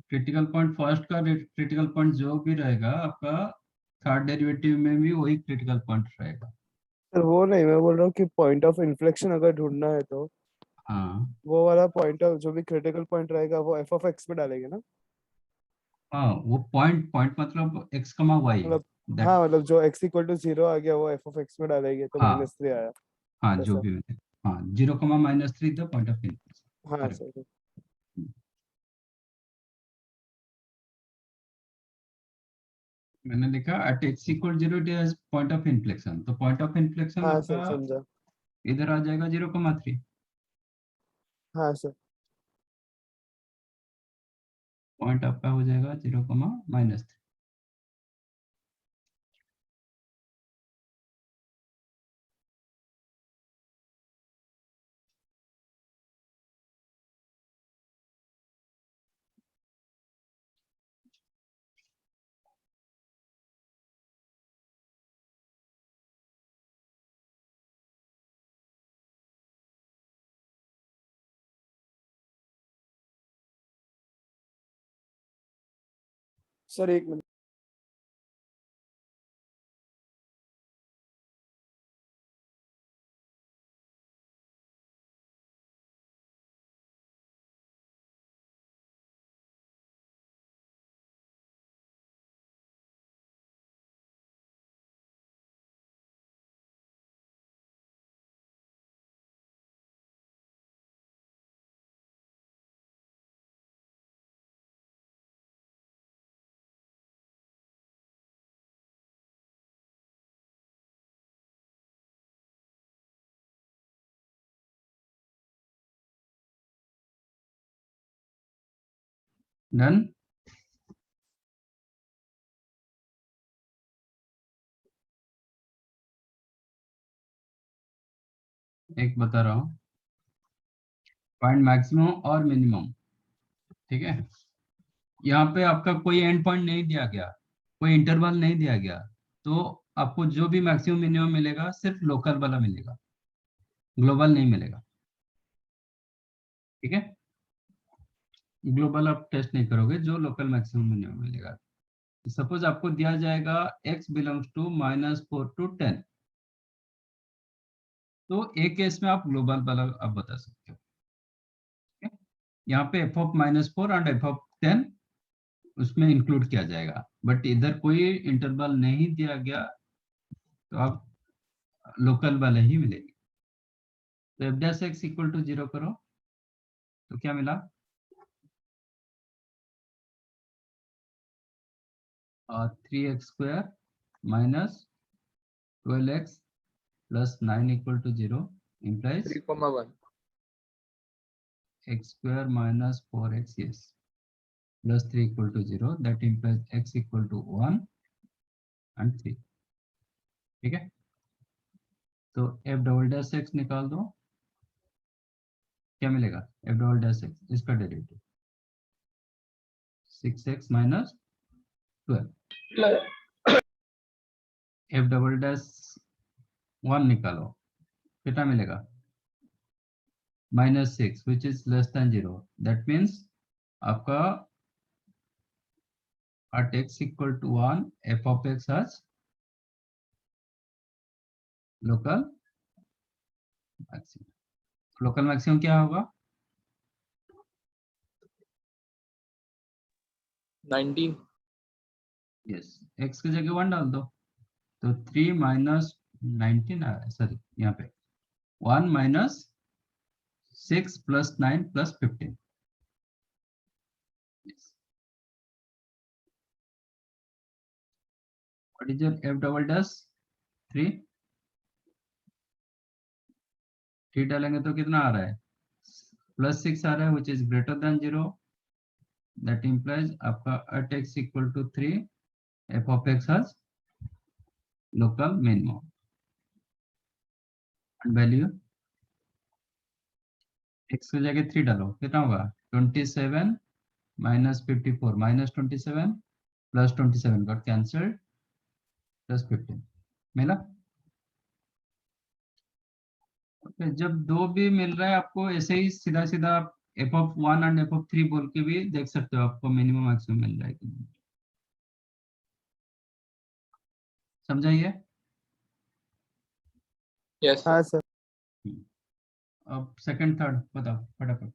क्रिटिकल पॉइंट फर्स्ट का क्रिटिकल पॉइंट जो भी रहेगा आपका थर्ड डेरिवेटिव में भी वही क्रिटिकल पॉइंट रहेगा। सर वो नहीं, मैं बोल रहा हूँ कि पॉइंट ऑफ इन्फ्लेक्शन अगर ढूंढना है तो हाँ वो वाला पॉइंट ऑफ जो भी क्रिटिकल पॉइंट रहेगा वो एफ ऑफ एक्स में डालेंगे ना। हाँ, वो पॉइंट पॉइंट मतलब x, y मतलब दैट। हाँ, मतलब जो x इक्वल टू 0 आ गया वो एफ ऑफ एक्स में डालेंगे तो हाँ -3 आया। हाँ, जो ऐसा। भी है। हाँ, 0, -3 द पॉइंट ऑफ इन्फ्लेक्शन। हाँ करेक्ट। सर। मैंने लिखा at x = 0 it is point of inflection, तो पॉइंट ऑफ इन्फ्लेक्शन हाँ सर, आपका समझा। इधर आ जाएगा 0,3। हाँ सर। पॉइंट आपका हो जाएगा 0, -3। सर एक मिनट। डन। एक बता रहा हूँ, पॉइंट मैक्सिमम और मिनिमम। ठीक है, यहाँ पे आपका कोई एंड पॉइंट नहीं दिया गया, कोई इंटरवल नहीं दिया गया, तो आपको जो भी मैक्सिमम मिनिमम मिलेगा सिर्फ लोकल वाला मिलेगा, ग्लोबल नहीं मिलेगा। ठीक है, ग्लोबल आप टेस्ट नहीं करोगे, जो लोकल मैक्सिमम मिनिमम मिलेगा। सपोज आपको दिया जाएगा x बिलोंग्स टू -4 to 10, तो एक केस में आप ग्लोबल वाला आप बता सकते हो। ठीक है? यहाँ पे f of -4 and f of 10 उसमें इंक्लूड किया जाएगा, बट इधर कोई इंटरवल नहीं दिया गया, तो आप लोकल वाले ही मिलेंगे। तो f dash x equal to 0 करो, तो क्या मिला? 3x² minus 12x plus 9 equal to 0 implies 3,1 x² minus 4x, yes, plus 3 equal to 0, that implies x equal to 1 and 3। ठीक है, तो f डबल डैश x निकाल दो, क्या मिलेगा? f डबल डैश x इसका derivative 6x minus 12। f double dash 1 निकालो, कितना मिलेगा? -6 which is less than 0, that means आपका at x equal to 1 f of x has local maximum। Local maximum क्या होगा? 19 यस, x की जगह 1 डाल दो, तो 3 माइनस 19, सॉरी यहाँ पे 1 minus 6 plus 9 plus 15। What is your f double dash? 3 डालेंगे तो कितना आ रहा है? +6 आ रहा है, which is greater than 0, that implies आपका at x equal to 3 f of x has local minimum and value x की जगह 3 डालो, कितना होगा? 27 minus 54 minus 27 plus 27 got cancelled plus 15 मिला। तो जब दो भी मिल रहा है आपको, ऐसे ही सीधा सीधा आप F of 1 and f of 3 बोल के भी देख सकते हो आपको मिनिमम मैक्सिमम मिल रहा है कि नहीं। समझाइए। यस हाँ सर। अब सेकंड थर्ड बताओ फटाफट।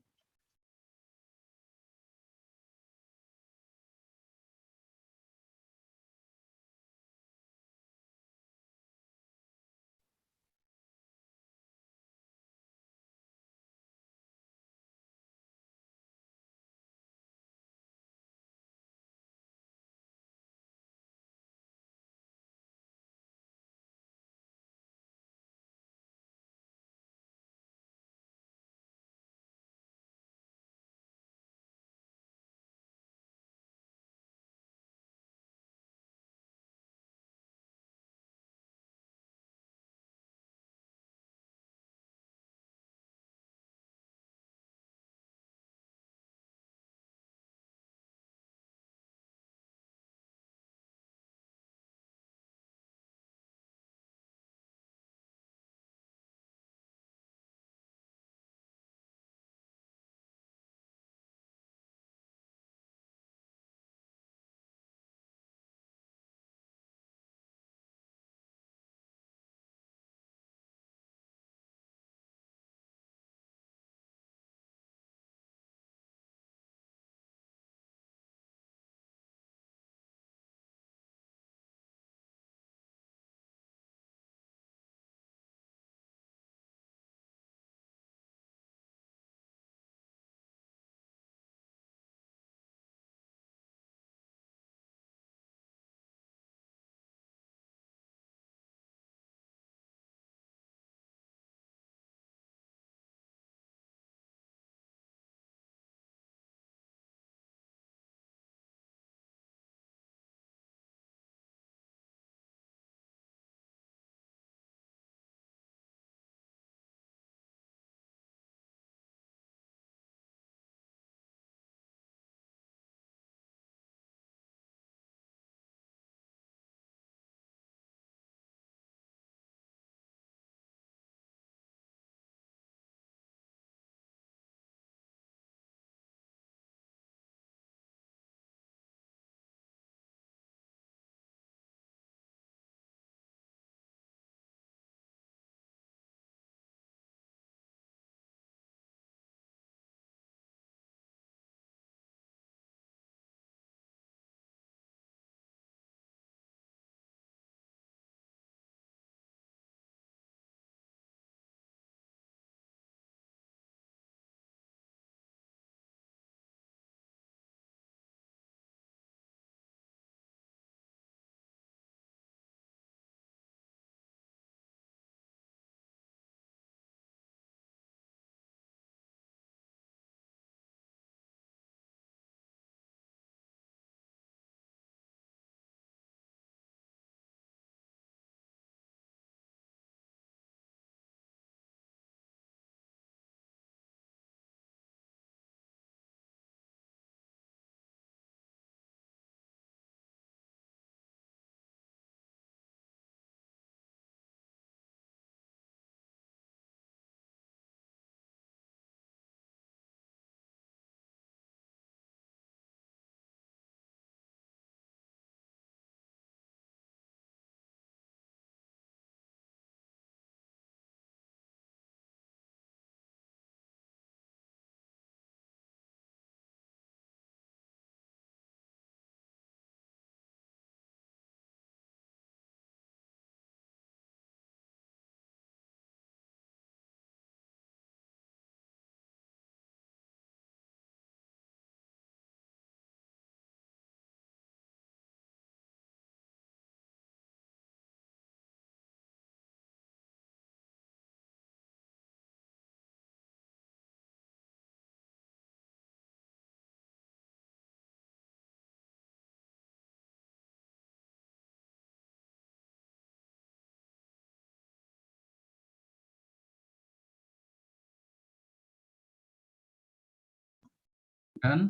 डन।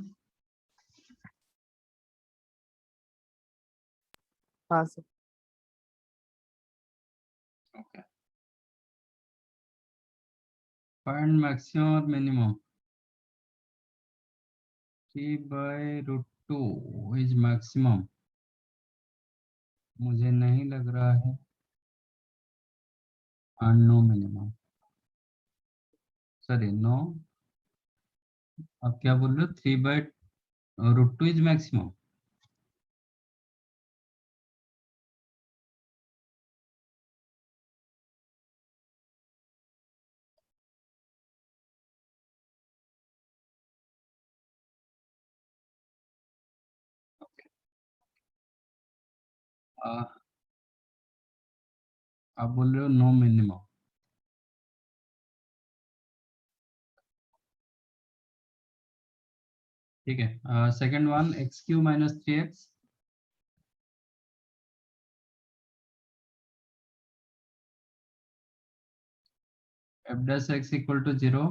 हाँ सर। ओके। फाइंड मैक्सिमम और मिनिमम 3/√2 इज मैक्सिमम, मुझे नहीं लग रहा है, नो मिनिमम, सॉरी नो, आप क्या बोल रहे हो, 3/√2 इज मैक्सिमम। आप बोल रहे हो नो मिनिमम, ठीक है। Second one x³ - 3x, f' x = 0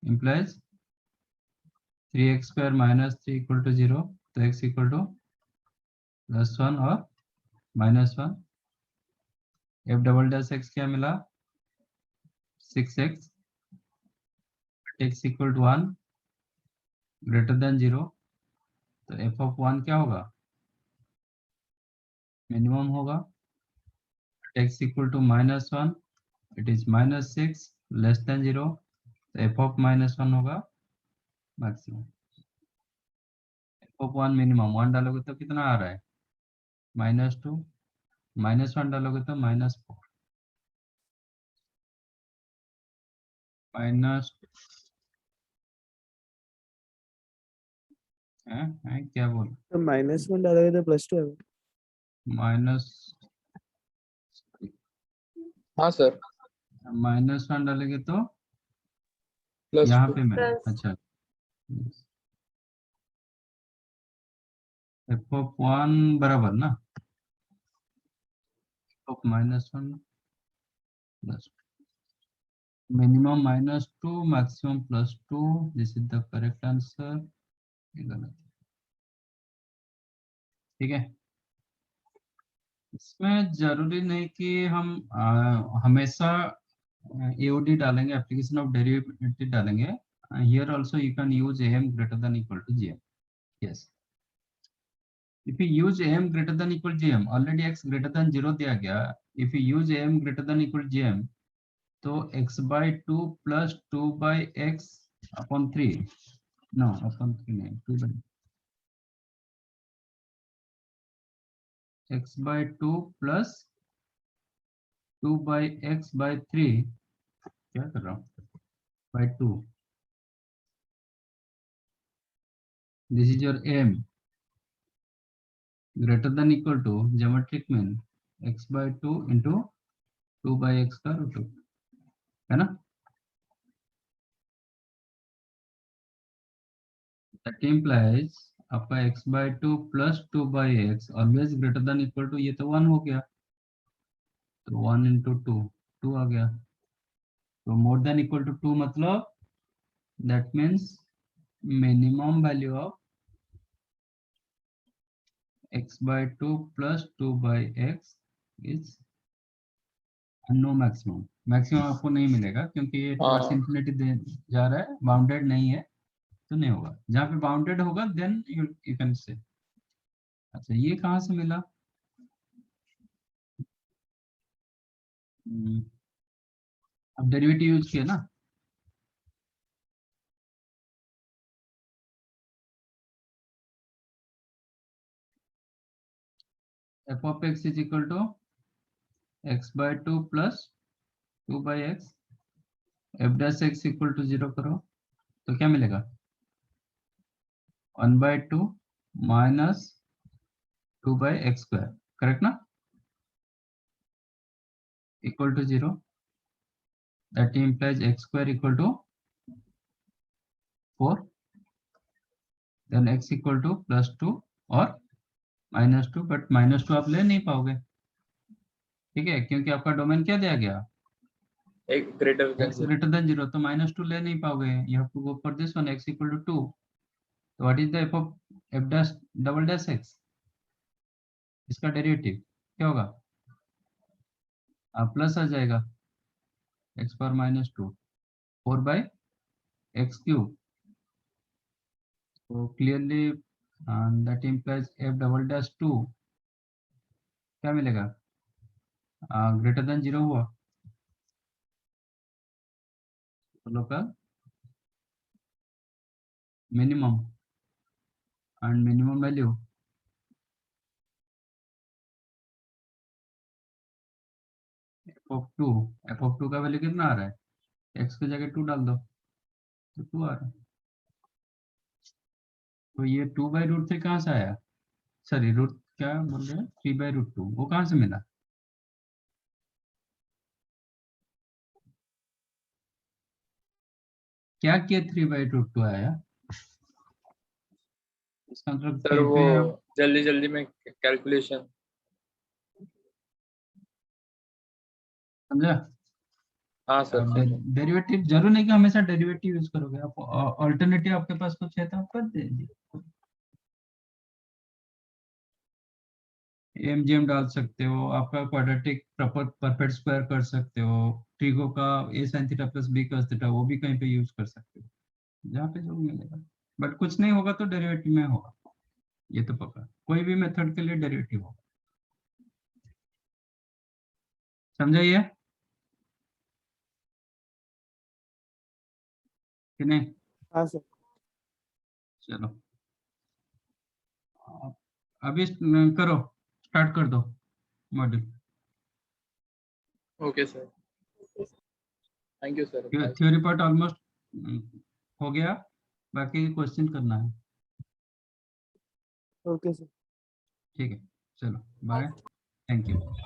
implies 3x² - 3 = 0, तो x = +1 और -1, f" क्या मिला, 6x, x = 1 > 0, तो f(1) क्या होगा, मिनिमम होगा, x = -1, इट इज -6 < 0, तो f(-1) होगा मैक्सिमम। f(1) मिनिमम 1 डालोगे तो कितना आ रहा है, -2, -1 डालोगे तो -4, माइनस है क्या बोल, तो -1 डालोगे तो +2 है। माइनस हाँ सर, -1 डालेंगे तो यहाँ +2। पे मैं, Plus. अच्छा f(1) बराबर ना, f(-1) plus minimum -2, maximum +2, this is the correct answer, ये गलत, ठीक है। इसमें जरूरी नहीं कि हम हमेशा AOD डालेंगे, एप्लीकेशन ऑफ डेरिवेटिव डालेंगे, here also you can use AM > GM, yes, if you use AM > GM, already x > 0 दिया गया, if you use AM > GM, तो x/2 + 2/x/3, नो अपन 3 नहीं, 2/, x/2 + 2/x/3, क्या कर रहा हूँ, /2, this is your AM > geometric mean x/2 × 2/x का root, है ना, दैट इम्प्लाइज आपका x/2 + 2/x ऑलवेज > ये तो 1 हो गया, तो 1 × 2 2 आ गया, तो > 2 मतलब that means minimum value of x/2 + 2/x is no maximum, maximum आपको नहीं मिलेगा क्योंकि ये टुवर्ड्स हाँ इंफिनिटी जा रहा है, बाउंडेड नहीं है, तो नहीं होगा, जहाँ पे बाउंडेड होगा देन यू कैन से। अच्छा ये कहाँ से मिला, अब डेरिवेटिव यूज किया ना, f(x) = x/2 + 2/x, f'(x) = 0 करो तो क्या मिलेगा, 1/2 - 2/x², करेक्ट ना, = 0, that implies x² = 4, then x = +2 और -2, बट -2 आप ले नहीं पाओगे, ठीक है, क्योंकि आपका डोमेन क्या दिया गया, एक ग्रेटर देन x > 0, तो -2 ले नहीं पाओगे, you have to go for this one, x = 2, तो what is the f(f')(x), इसका डेरिवेटिव क्या होगा, प्लस आ जाएगा x⁻², 4/x³. So clearly that implies f"(2) क्या मिलेगा? ग्रेटर देन 0 हुआ तो local minimum and minimum value f(2) का वैल्यू कितना आ रहा है? x की जगह 2 डाल दो तो 2 आ रहा है। तो ये 2/√3 कहाँ से आया? सॉरी रूट क्या बोल रहे हैं, 3/√2 वो कहाँ से मिला? क्या किया 3/√2 आया? इसका मतलब सर वो पे आप जल्दी जल्दी में कैलकुलेशन। समझा? हाँ सर समझा। डेरिवेटिव जरूर नहीं कि हमेशा डेरिवेटिव यूज करोगे आप, ऑल्टरनेटिव आपके पास कुछ है तो आप कर दीजिए। एमजीएम डाल सकते हो, आपका क्वाड्रेटिक परफेक्ट स्क्वायर कर सकते हो, ट्रिगो का a sin theta plus b cos theta वो भी कहीं पे यूज कर सकते हो, जहाँ पे जो मिलेगा। बट कुछ नहीं होगा तो डेरिवेटिव में होगा, ये तो पक्का, कोई भी मेथड के लिए डेरिवेटिव होगा। समझा ये कि नहीं? हाँ सर। चलो अभी करो, स्टार्ट कर दो module. Okay sir, thank you sir. Theory part almost हो गया, बाकी क्वेश्चन करना है। Okay sir. ठीक है, चलो बाय, थैंक यू।